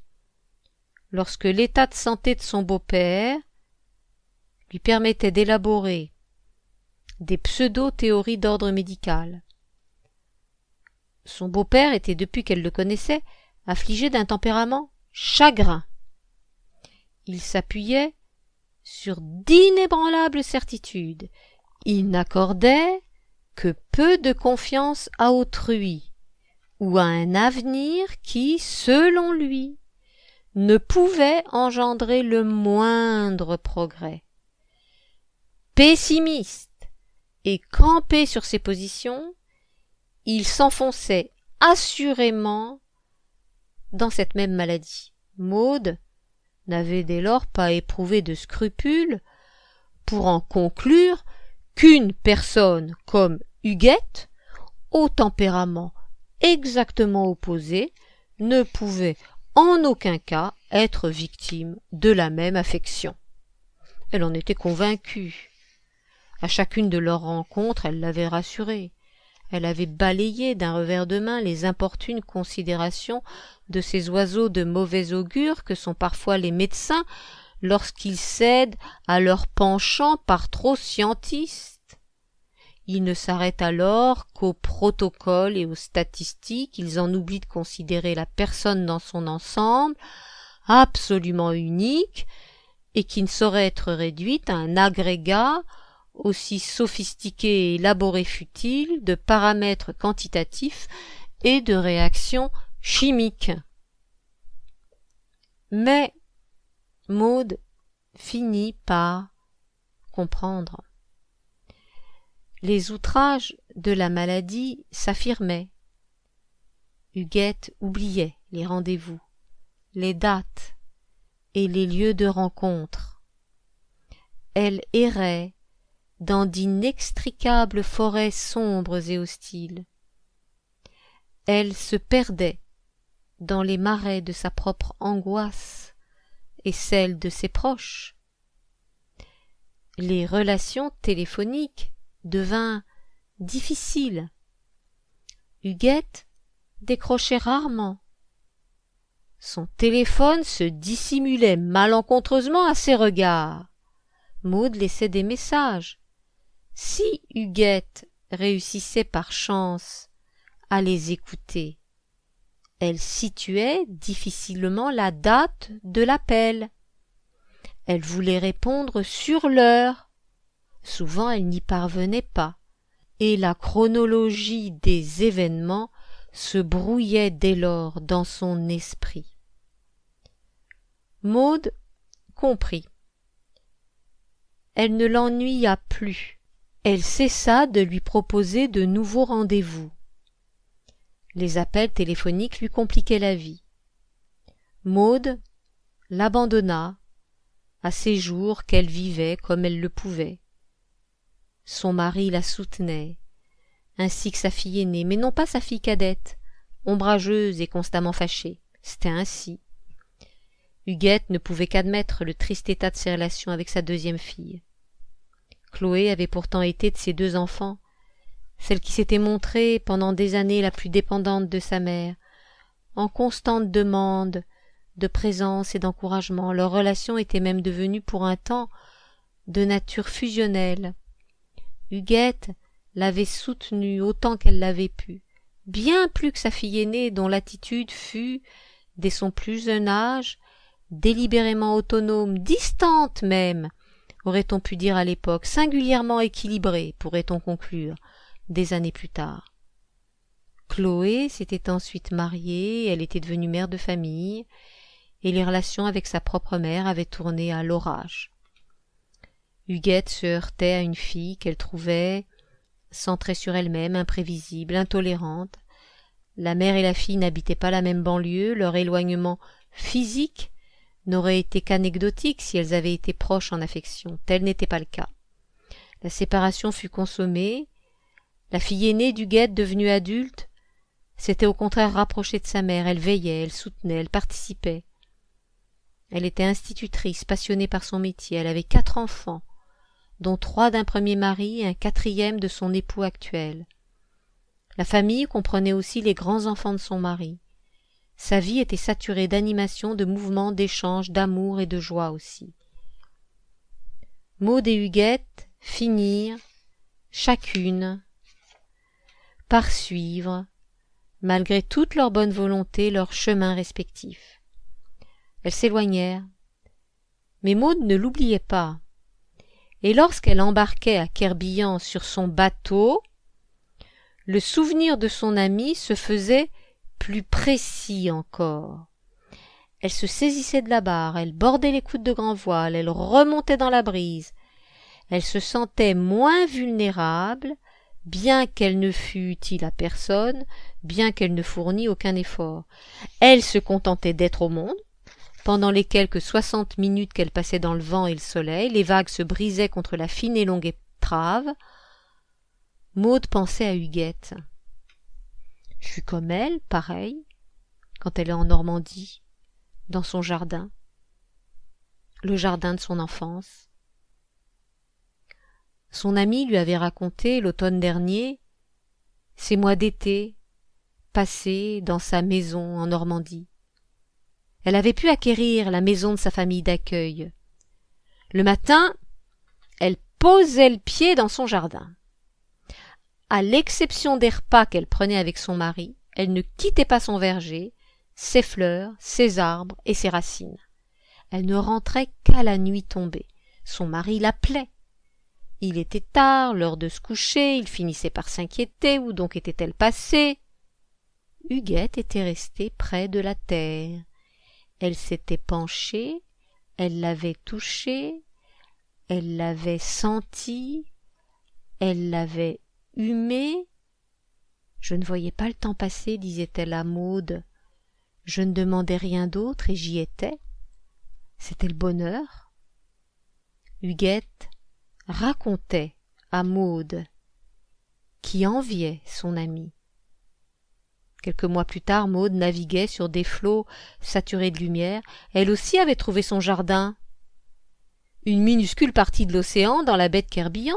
lorsque l'état de santé de son beau-père lui permettait d'élaborer des pseudo-théories d'ordre médical. Son beau-père était, depuis qu'elle le connaissait, affligé d'un tempérament chagrin. Il s'appuyait sur d'inébranlables certitudes. Il n'accordait que peu de confiance à autrui ou à un avenir qui, selon lui, ne pouvait engendrer le moindre progrès. Pessimiste et campé sur ses positions, il s'enfonçait assurément dans cette même maladie. Maud n'avait dès lors pas éprouvé de scrupules pour en conclure qu'une personne comme Huguette, au tempérament exactement opposé, ne pouvait en aucun cas être victime de la même affection. Elle en était convaincue. À chacune de leurs rencontres, elle l'avait rassurée. Elle avait balayé d'un revers de main les importunes considérations de ces oiseaux de mauvais augure que sont parfois les médecins lorsqu'ils cèdent à leur penchant par trop scientiste. Ils ne s'arrêtent alors qu'aux protocoles et aux statistiques, ils en oublient de considérer la personne dans son ensemble, absolument unique, et qui ne saurait être réduite à un agrégat aussi sophistiqué et élaboré fut-il de paramètres quantitatifs et de réactions chimiques. Mais Maud finit par comprendre. Les outrages de la maladie s'affirmaient. Huguette oubliait les rendez-vous, les dates et les lieux de rencontre. Elle errait dans d'inextricables forêts sombres et hostiles. Elle se perdait dans les marais de sa propre angoisse et celle de ses proches. Les relations téléphoniques devinrent difficiles. Huguette décrochait rarement. Son téléphone se dissimulait malencontreusement à ses regards. Maud laissait des messages. Si Huguette réussissait par chance à les écouter, elle situait difficilement la date de l'appel. Elle voulait répondre sur l'heure. Souvent elle n'y parvenait pas, et la chronologie des événements se brouillait dès lors dans son esprit. Maud comprit. Elle ne l'ennuya plus. Elle cessa de lui proposer de nouveaux rendez-vous. Les appels téléphoniques lui compliquaient la vie. Maud l'abandonna à ces jours qu'elle vivait comme elle le pouvait. Son mari la soutenait, ainsi que sa fille aînée, mais non pas sa fille cadette, ombrageuse et constamment fâchée. C'était ainsi. Huguette ne pouvait qu'admettre le triste état de ses relations avec sa deuxième fille. Chloé avait pourtant été de ses deux enfants celle qui s'était montrée pendant des années la plus dépendante de sa mère, en constante demande de présence et d'encouragement. Leur relation était même devenue pour un temps de nature fusionnelle. Huguette l'avait soutenue autant qu'elle l'avait pu, bien plus que sa fille aînée dont l'attitude fut, dès son plus jeune âge, délibérément autonome, distante même, aurait-on pu dire à l'époque, singulièrement équilibrée, pourrait-on conclure, des années plus tard. Chloé s'était ensuite mariée, elle était devenue mère de famille, et les relations avec sa propre mère avaient tourné à l'orage. Huguette se heurtait à une fille qu'elle trouvait centrée sur elle-même, imprévisible, intolérante. La mère et la fille n'habitaient pas la même banlieue, leur éloignement physique n'aurait été qu'anecdotique si elles avaient été proches en affection. Tel n'était pas le cas. La séparation fut consommée. La fille aînée d'Huguette, devenue adulte, s'était au contraire rapprochée de sa mère. Elle veillait, elle soutenait, elle participait. Elle était institutrice, passionnée par son métier. Elle avait 4 enfants, dont 3 d'un premier mari et un 4e de son époux actuel. La famille comprenait aussi les grands-enfants de son mari. Sa vie était saturée d'animation, de mouvements, d'échanges, d'amour et de joie aussi. Maud et Huguette finirent, chacune, par suivre, malgré toute leur bonne volonté, leurs chemins respectifs. Elles s'éloignèrent, mais Maud ne l'oubliait pas, et lorsqu'elle embarquait à Querbillan sur son bateau, le souvenir de son amie se faisait plus précis encore. Elle se saisissait de la barre, elle bordait les coudes de grand voile, elle remontait dans la brise, Elle se sentait moins vulnérable, bien qu'elle ne fût utile à personne, bien qu'elle ne fournît aucun effort. Elle se contentait d'être au monde. Pendant les quelques 60 minutes qu'elle passait dans le vent et le soleil, les vagues se brisaient contre la fine et longue étrave. Maud pensait à Huguette. Je suis comme elle, pareil, quand elle est en Normandie, dans son jardin, le jardin de son enfance. Son amie lui avait raconté, l'automne dernier, ses mois d'été passés dans sa maison en Normandie. Elle avait pu acquérir la maison de sa famille d'accueil. Le matin, elle posait le pied dans son jardin. À l'exception des repas qu'elle prenait avec son mari, elle ne quittait pas son verger, ses fleurs, ses arbres et ses racines. Elle ne rentrait qu'à la nuit tombée. Son mari l'appelait. Il était tard, l'heure de se coucher, il finissait par s'inquiéter, où donc était-elle passée? Huguette était restée près de la terre. Elle s'était penchée, elle l'avait touchée, elle l'avait sentie, elle l'avait humée. Je ne voyais pas le temps passer, disait-elle à Maud. Je ne demandais rien d'autre et j'y étais. C'était le bonheur. Huguette racontait à Maud, qui enviait son amie. Quelques mois plus tard, Maud naviguait sur des flots saturés de lumière. Elle aussi avait trouvé son jardin, une minuscule partie de l'océan dans la baie de Kerbian.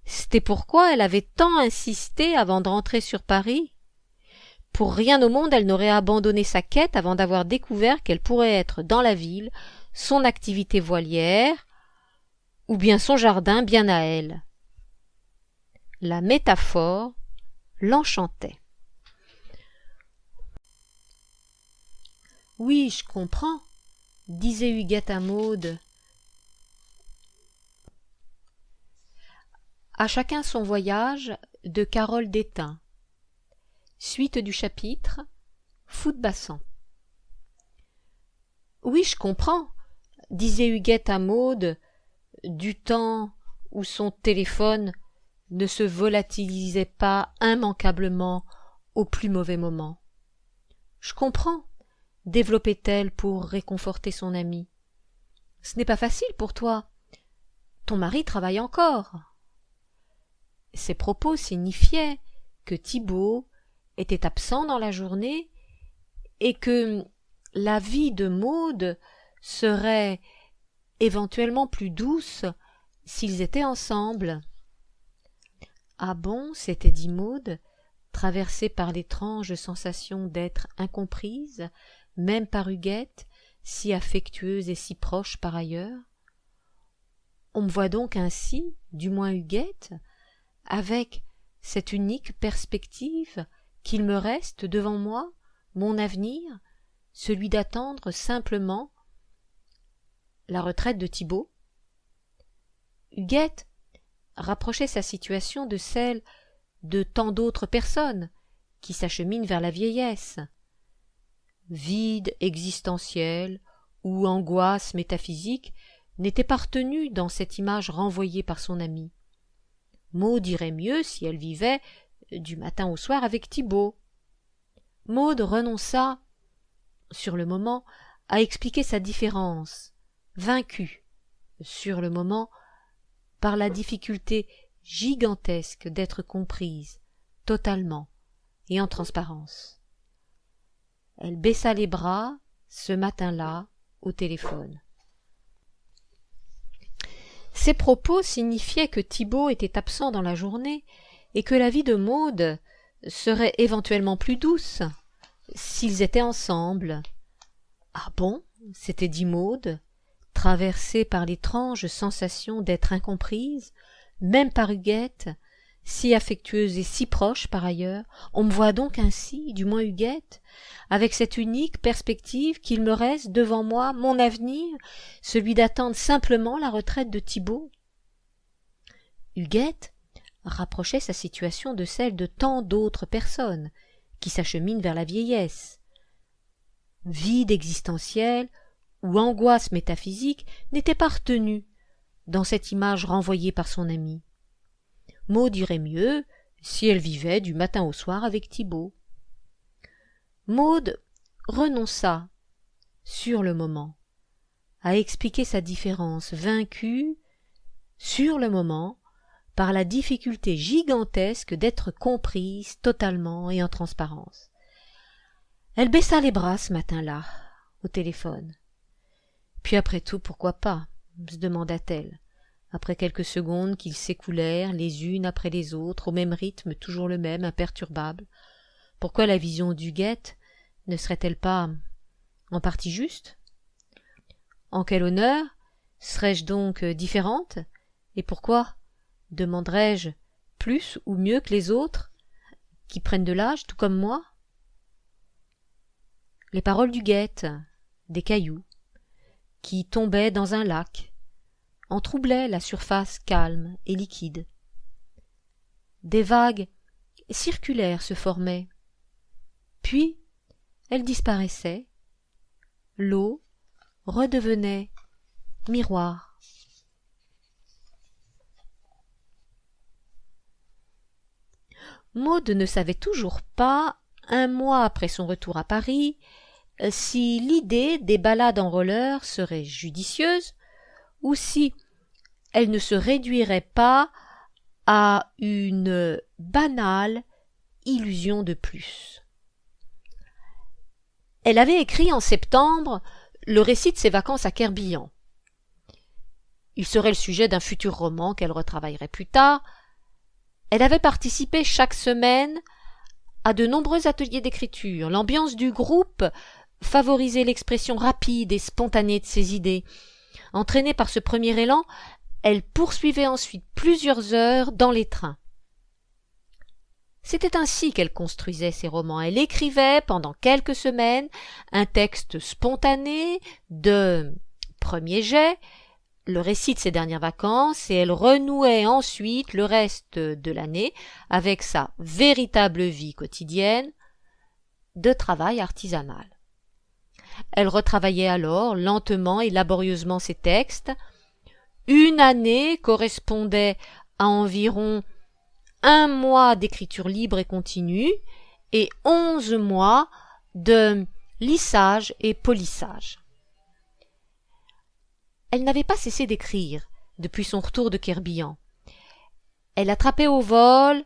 C'était pourquoi elle avait tant insisté avant de rentrer sur Paris. Pour rien au monde elle n'aurait abandonné sa quête avant d'avoir découvert qu'elle pourrait être dans la ville, son activité voilière, ou bien son jardin bien à elle. La métaphore l'enchantait. Oui, je comprends, disait Huguette à Maud. À chacun son voyage de Carole Détain. Suite du chapitre Foutbassan. Oui, je comprends, disait Huguette à Maud, du temps où son téléphone ne se volatilisait pas immanquablement au plus mauvais moment. Je comprends, développait-elle pour réconforter son amie. Ce n'est pas facile pour toi. Ton mari travaille encore. Ces propos signifiaient que Thibault était absent dans la journée et que la vie de Maud serait éventuellement plus douce s'ils étaient ensemble. Ah bon, s'était dit Maud, traversée par l'étrange sensation d'être incomprise, même par Huguette, si affectueuse et si proche par ailleurs. On me voit donc ainsi, du moins Huguette, avec cette unique perspective qu'il me reste devant moi, mon avenir, celui d'attendre simplement la retraite de Thibault. Huguette rapprochait sa situation de celle de tant d'autres personnes qui s'acheminent vers la vieillesse. Vide existentiel ou angoisse métaphysique n'était pas retenu dans cette image renvoyée par son amie. Maud irait mieux si elle vivait du matin au soir avec Thibault. Maud renonça, sur le moment, à expliquer sa différence, vaincue, sur le moment, par la difficulté gigantesque d'être comprise, totalement et en transparence. Elle baissa les bras, ce matin-là, au téléphone. Ces propos signifiaient que Thibault était absent dans la journée et que la vie de Maud serait éventuellement plus douce s'ils étaient ensemble. Ah bon, s'était dit Maud, traversée par l'étrange sensation d'être incomprise, même par Huguette, si affectueuse et si proche par ailleurs. On me voit donc ainsi, du moins Huguette, avec cette unique perspective qu'il me reste devant moi, mon avenir, celui d'attendre simplement la retraite de Thibault. Huguette rapprochait sa situation de celle de tant d'autres personnes qui s'acheminent vers la vieillesse. Vide existentiel ou angoisse métaphysique n'était pas retenu dans cette image renvoyée par son ami. Maud irait mieux si elle vivait du matin au soir avec Thibaut. Maud renonça, sur le moment, à expliquer sa différence, vaincue, sur le moment, par la difficulté gigantesque d'être comprise totalement et en transparence. Elle baissa les bras ce matin-là, au téléphone. Puis après tout, pourquoi pas, se demanda-t-elle, après quelques secondes qui s'écoulèrent les unes après les autres, au même rythme, toujours le même, imperturbable. Pourquoi la vision d'Huguette ne serait-elle pas en partie juste? En quel honneur serais-je donc différente? Et pourquoi demanderais-je plus ou mieux que les autres, qui prennent de l'âge, tout comme moi? Les paroles d'Huguette, des cailloux, qui tombaient dans un lac, en troublaient la surface calme et liquide. Des vagues circulaires se formaient, puis elles disparaissaient, l'eau redevenait miroir. Maud ne savait toujours pas, un mois après son retour à Paris, si l'idée des balades en roller serait judicieuse ou si elle ne se réduirait pas à une banale illusion de plus. Elle avait écrit en septembre le récit de ses vacances à Querbillon. Il serait le sujet d'un futur roman qu'elle retravaillerait plus tard. Elle avait participé chaque semaine à de nombreux ateliers d'écriture. L'ambiance du groupe favorisait l'expression rapide et spontanée de ses idées. Entraînée par ce premier élan, elle poursuivait ensuite plusieurs heures dans les trains. C'était ainsi qu'elle construisait ses romans. Elle écrivait pendant quelques semaines un texte spontané de premier jet, le récit de ses dernières vacances, et elle renouait ensuite le reste de l'année avec sa véritable vie quotidienne de travail artisanal. Elle retravaillait alors lentement et laborieusement ses textes. Une année correspondait à environ 1 mois d'écriture libre et continue et 11 mois de lissage et polissage. Elle n'avait pas cessé d'écrire depuis son retour de Querbillon. Elle attrapait au vol,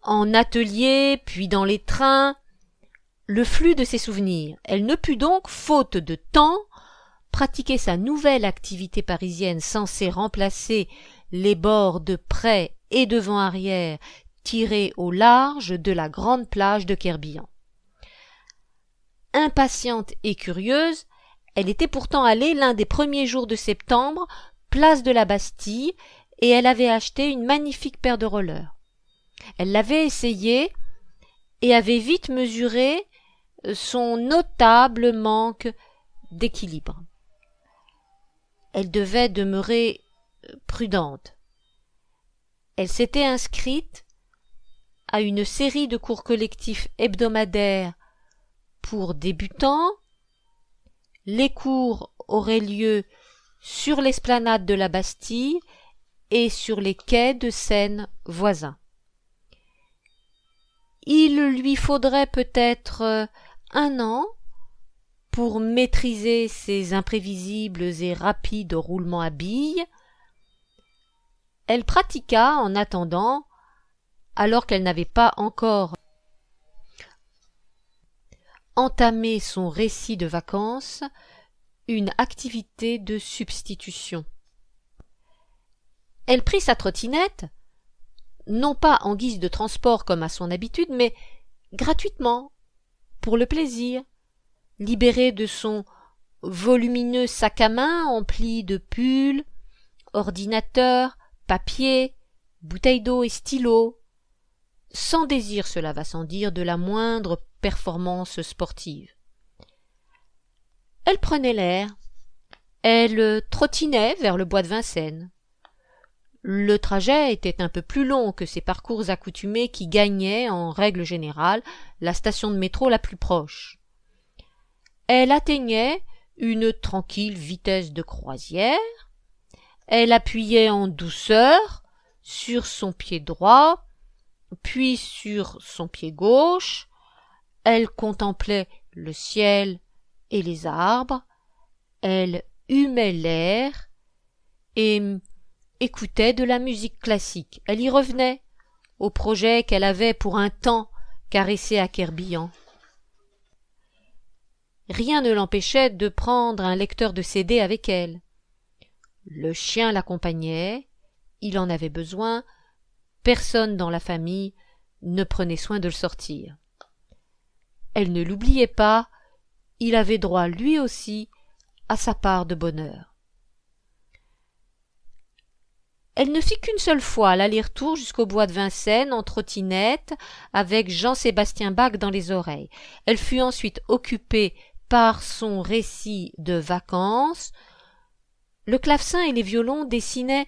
en atelier, puis dans les trains, le flux de ses souvenirs. Elle ne put donc, faute de temps, pratiquer sa nouvelle activité parisienne censée remplacer les bords de près et devant-arrière tirés au large de la grande plage de Querbillon. Impatiente et curieuse, elle était pourtant allée l'un des premiers jours de septembre, place de la Bastille, et elle avait acheté une magnifique paire de rollers. Elle l'avait essayée et avait vite mesuré son notable manque d'équilibre. Elle devait demeurer prudente. Elle s'était inscrite à une série de cours collectifs hebdomadaires pour débutants. Les cours auraient lieu sur l'esplanade de la Bastille et sur les quais de Seine voisins. Il lui faudrait peut-être 1 an pour maîtriser ces imprévisibles et rapides roulements à billes. Elle pratiqua en attendant, alors qu'elle n'avait pas encore entamé son récit de vacances, une activité de substitution. Elle prit sa trottinette, non pas en guise de transport comme à son habitude, mais gratuitement, pour le plaisir, libérée de son volumineux sac à main empli de pulls, ordinateur, papier, bouteilles d'eau et stylos, sans désir, cela va sans dire, de la moindre performance sportive. Elle prenait l'air, elle trottinait vers le bois de Vincennes. Le trajet était un peu plus long que ces parcours accoutumés qui gagnaient, en règle générale, la station de métro la plus proche. Elle atteignait une tranquille vitesse de croisière. Elle appuyait en douceur sur son pied droit, puis sur son pied gauche. Elle contemplait le ciel et les arbres. Elle humait l'air et écoutait de la musique classique. Elle y revenait au projet qu'elle avait pour un temps caressé à Kerbian. Rien ne l'empêchait de prendre un lecteur de CD avec elle. Le chien l'accompagnait, il en avait besoin, personne dans la famille ne prenait soin de le sortir. Elle ne l'oubliait pas, il avait droit lui aussi à sa part de bonheur. Elle ne fit qu'une seule fois l'aller-retour jusqu'au bois de Vincennes en trottinette avec Jean-Sébastien Bach dans les oreilles. Elle fut ensuite occupée par son récit de vacances. Le clavecin et les violons dessinaient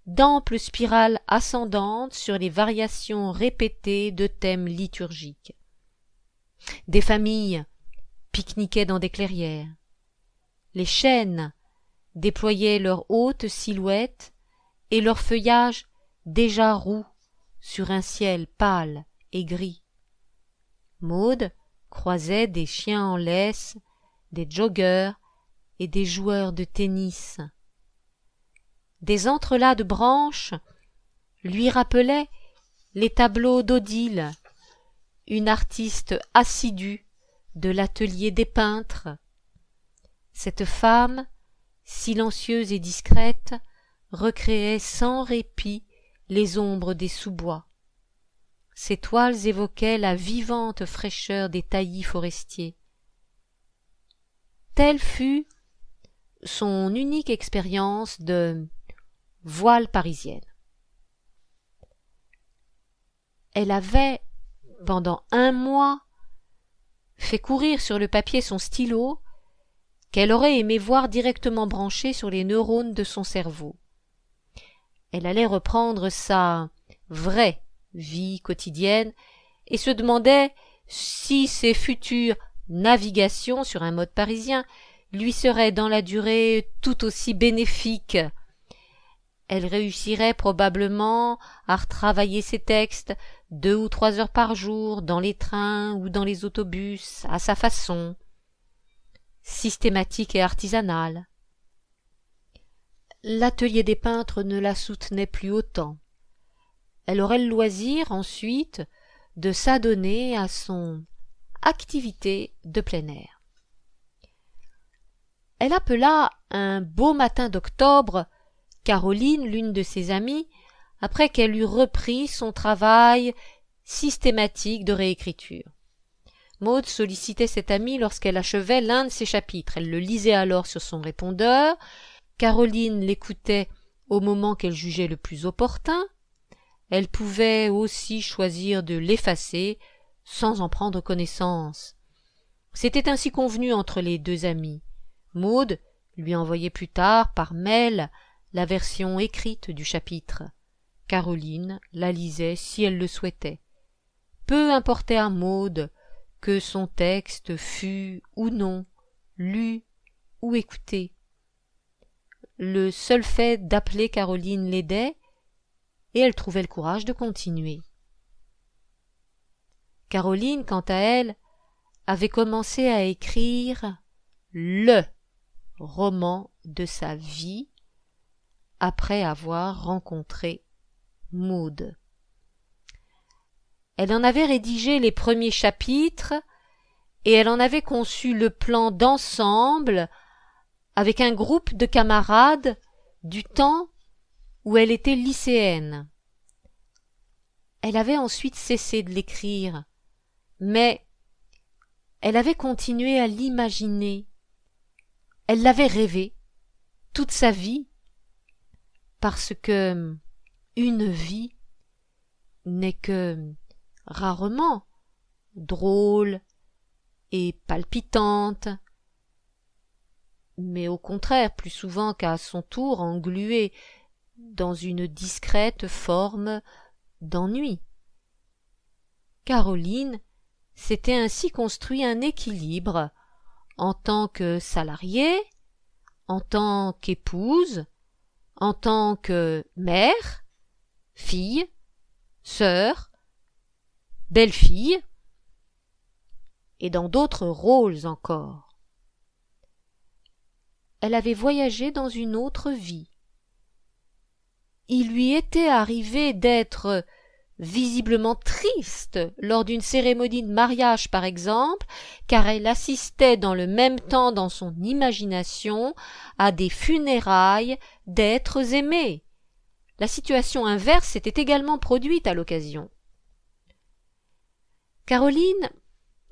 d'amples spirales ascendantes sur les variations répétées de thèmes liturgiques. Des familles pique-niquaient dans des clairières. Les chênes déployaient leurs hautes silhouettes et leur feuillage déjà roux sur un ciel pâle et gris. Maud croisait des chiens en laisse, des joggeurs et des joueurs de tennis. Des entrelacs de branches lui rappelaient les tableaux d'Odile, une artiste assidue de l'atelier des peintres. Cette femme, silencieuse et discrète, recréait sans répit les ombres des sous-bois. Ses toiles évoquaient la vivante fraîcheur des taillis forestiers. Telle fut son unique expérience de voile parisienne. Elle avait, pendant 1 mois, fait courir sur le papier son stylo qu'elle aurait aimé voir directement branché sur les neurones de son cerveau. Elle allait reprendre sa vraie vie quotidienne et se demandait si ses futures navigations sur un mode parisien lui seraient dans la durée tout aussi bénéfiques. Elle réussirait probablement à retravailler ses textes 2 ou 3 heures par jour dans les trains ou dans les autobus à sa façon, systématique et artisanale. L'atelier des peintres ne la soutenait plus autant. Elle aurait le loisir ensuite de s'adonner à son activité de plein air. Elle appela un beau matin d'octobre Caroline, l'une de ses amies, après qu'elle eut repris son travail systématique de réécriture. Maud sollicitait cette amie lorsqu'elle achevait l'un de ses chapitres. Elle le lisait alors sur son répondeur. Caroline l'écoutait au moment qu'elle jugeait le plus opportun. Elle pouvait aussi choisir de l'effacer sans en prendre connaissance. C'était ainsi convenu entre les 2 amies. Maud lui envoyait plus tard par mail la version écrite du chapitre. Caroline la lisait si elle le souhaitait. Peu importait à Maud que son texte fût ou non lu ou écouté. Le seul fait d'appeler Caroline l'aidait, et elle trouvait le courage de continuer. Caroline, quant à elle, avait commencé à écrire le roman de sa vie après avoir rencontré Maud. Elle en avait rédigé les premiers chapitres et elle en avait conçu le plan d'ensemble avec un groupe de camarades du temps où elle était lycéenne. Elle avait ensuite cessé de l'écrire, mais elle avait continué à l'imaginer. Elle l'avait rêvé toute sa vie, parce que une vie n'est que rarement drôle et palpitante, mais au contraire plus souvent qu'à son tour engluée dans une discrète forme d'ennui. Caroline s'était ainsi construit un équilibre en tant que salariée, en tant qu'épouse, en tant que mère, fille, sœur, belle-fille, et dans d'autres rôles encore. Elle avait voyagé dans une autre vie. Il lui était arrivé d'être visiblement triste lors d'une cérémonie de mariage par exemple, car elle assistait dans le même temps dans son imagination à des funérailles d'êtres aimés. La situation inverse s'était également produite à l'occasion. Caroline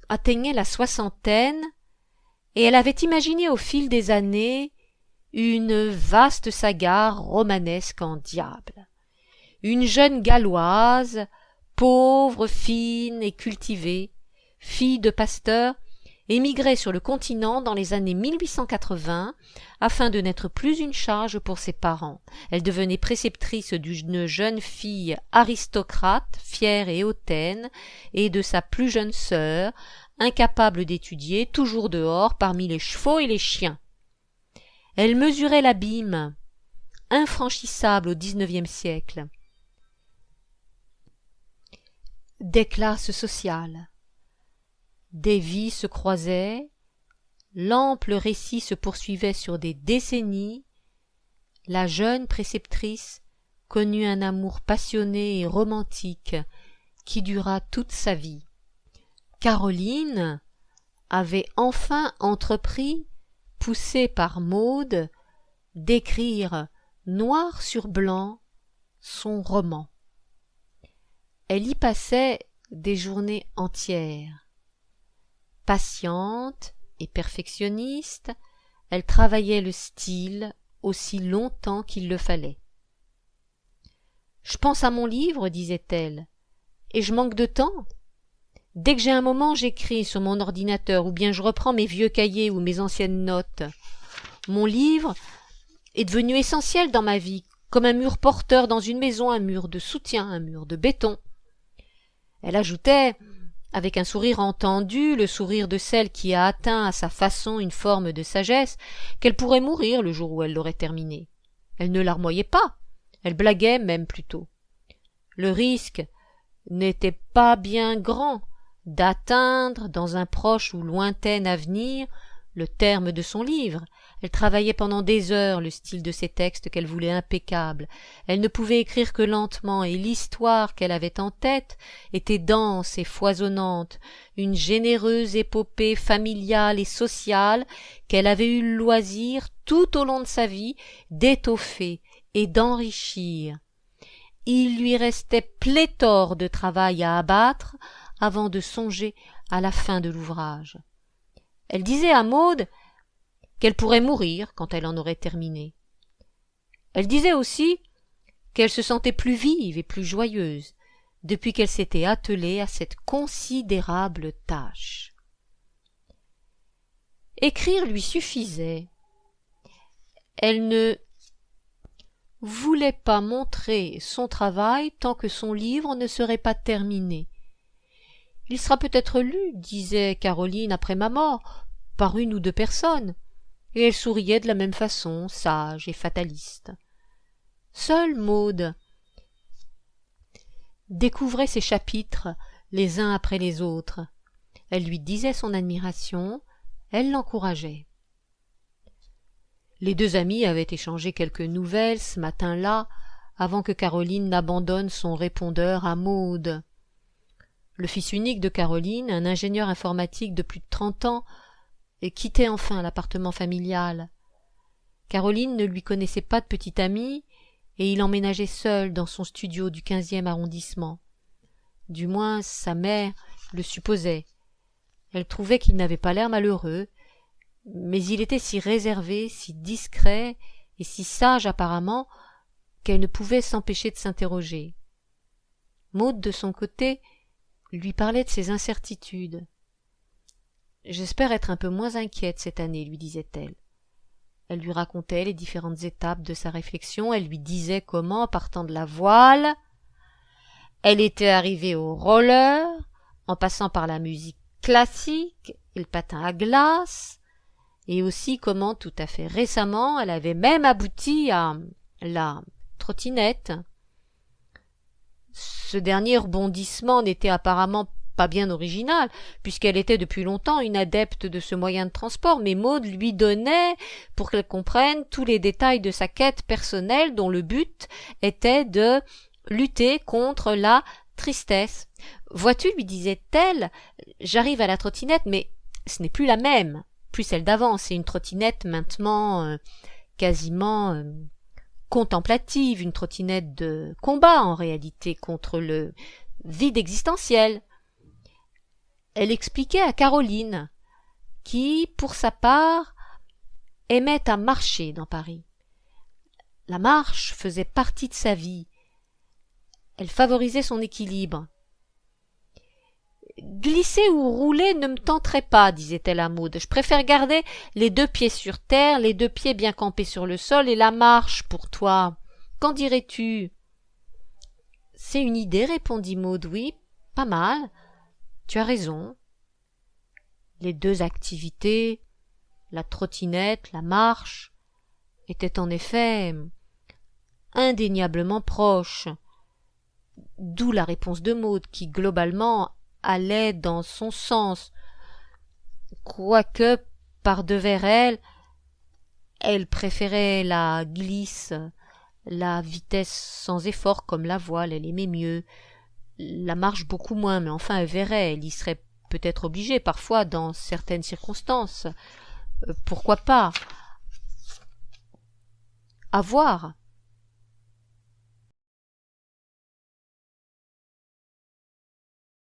atteignait la soixantaine et elle avait imaginé au fil des années une vaste saga romanesque en diable. Une jeune Galloise, pauvre, fine et cultivée, fille de pasteur, émigrait sur le continent dans les années 1880 afin de n'être plus une charge pour ses parents. Elle devenait préceptrice d'une jeune fille aristocrate, fière et hautaine, et de sa plus jeune sœur, incapable d'étudier, toujours dehors parmi les chevaux et les chiens. Elle mesurait l'abîme, infranchissable au XIXe siècle, des classes sociales. Des vies se croisaient, l'ample récit se poursuivait sur des décennies, la jeune préceptrice connut un amour passionné et romantique qui dura toute sa vie. Caroline avait enfin entrepris, poussée par Maud, d'écrire noir sur blanc son roman. Elle y passait des journées entières. Patiente et perfectionniste, elle travaillait le style aussi longtemps qu'il le fallait. « Je pense à mon livre, disait-elle, et je manque de temps. Dès que j'ai un moment, j'écris sur mon ordinateur ou bien je reprends mes vieux cahiers ou mes anciennes notes. Mon livre est devenu essentiel dans ma vie, comme un mur porteur dans une maison, un mur de soutien, un mur de béton. » Elle ajoutait, avec un sourire entendu, le sourire de celle qui a atteint à sa façon une forme de sagesse, qu'elle pourrait mourir le jour où elle l'aurait terminé. Elle ne larmoyait pas, elle blaguait même plutôt. Le risque n'était pas bien grand d'atteindre, dans un proche ou lointain avenir, le terme de son livre. Elle travaillait pendant des heures le style de ses textes qu'elle voulait impeccable. Elle ne pouvait écrire que lentement, et l'histoire qu'elle avait en tête était dense et foisonnante, une généreuse épopée familiale et sociale qu'elle avait eu le loisir, tout au long de sa vie, d'étoffer et d'enrichir. Il lui restait pléthore de travail à abattre avant de songer à la fin de l'ouvrage. Elle disait à Maud qu'elle pourrait mourir quand elle en aurait terminé. Elle disait aussi qu'elle se sentait plus vive et plus joyeuse depuis qu'elle s'était attelée à cette considérable tâche. Écrire lui suffisait. Elle ne voulait pas montrer son travail tant que son livre ne serait pas terminé. « Il sera peut-être lu, disait Caroline après ma mort, par une ou deux personnes. » Et elle souriait de la même façon, sage et fataliste. Seule Maud découvrait ces chapitres les uns après les autres. Elle lui disait son admiration, elle l'encourageait. Les deux amies avaient échangé quelques nouvelles ce matin-là, avant que Caroline n'abandonne son répondeur à Maud. Le fils unique de Caroline, un ingénieur informatique de plus de 30 ans, quittait enfin l'appartement familial. Caroline ne lui connaissait pas de petite amie, et il emménageait seul dans son studio du 15e arrondissement. Du moins, sa mère le supposait. Elle trouvait qu'il n'avait pas l'air malheureux, mais il était si réservé, si discret et si sage apparemment qu'elle ne pouvait s'empêcher de s'interroger. Maud, de son côté, lui parlait de ses incertitudes. « J'espère être un peu moins inquiète cette année, lui disait-elle. Elle lui racontait les différentes étapes de sa réflexion, elle lui disait comment, partant de la voile, elle était arrivée au roller, en passant par la musique classique et le patin à glace, et aussi comment, tout à fait récemment, elle avait même abouti à la trottinette. Ce dernier rebondissement n'était apparemment pas bien original, puisqu'elle était depuis longtemps une adepte de ce moyen de transport, mais Maud lui donnait, pour qu'elle comprenne, tous les détails de sa quête personnelle dont le but était de lutter contre la tristesse. Vois-tu, lui disait-elle, j'arrive à la trottinette, mais ce n'est plus la même, plus celle d'avant, c'est une trottinette maintenant quasiment contemplative, une trottinette de combat en réalité contre le vide existentiel. Elle expliquait à Caroline, qui, pour sa part, aimait à marcher dans Paris. La marche faisait partie de sa vie. Elle favorisait son équilibre. Glisser ou rouler ne me tenterait pas, disait-elle à Maud. Je préfère garder les 2 pieds sur terre, les 2 pieds bien campés sur le sol, et la marche pour toi. Qu'en dirais-tu? C'est une idée, répondit Maud. Oui, pas mal. Tu as raison. Les 2 activités, la trottinette, la marche, étaient en effet indéniablement proches. D'où la réponse de Maud, qui globalement allait dans son sens, quoique, par devers elle, elle préférait la glisse, la vitesse sans effort comme la voile, elle aimait mieux, la marche beaucoup moins, mais enfin elle verrait, elle y serait peut-être obligée parfois dans certaines circonstances. Pourquoi pas? À voir.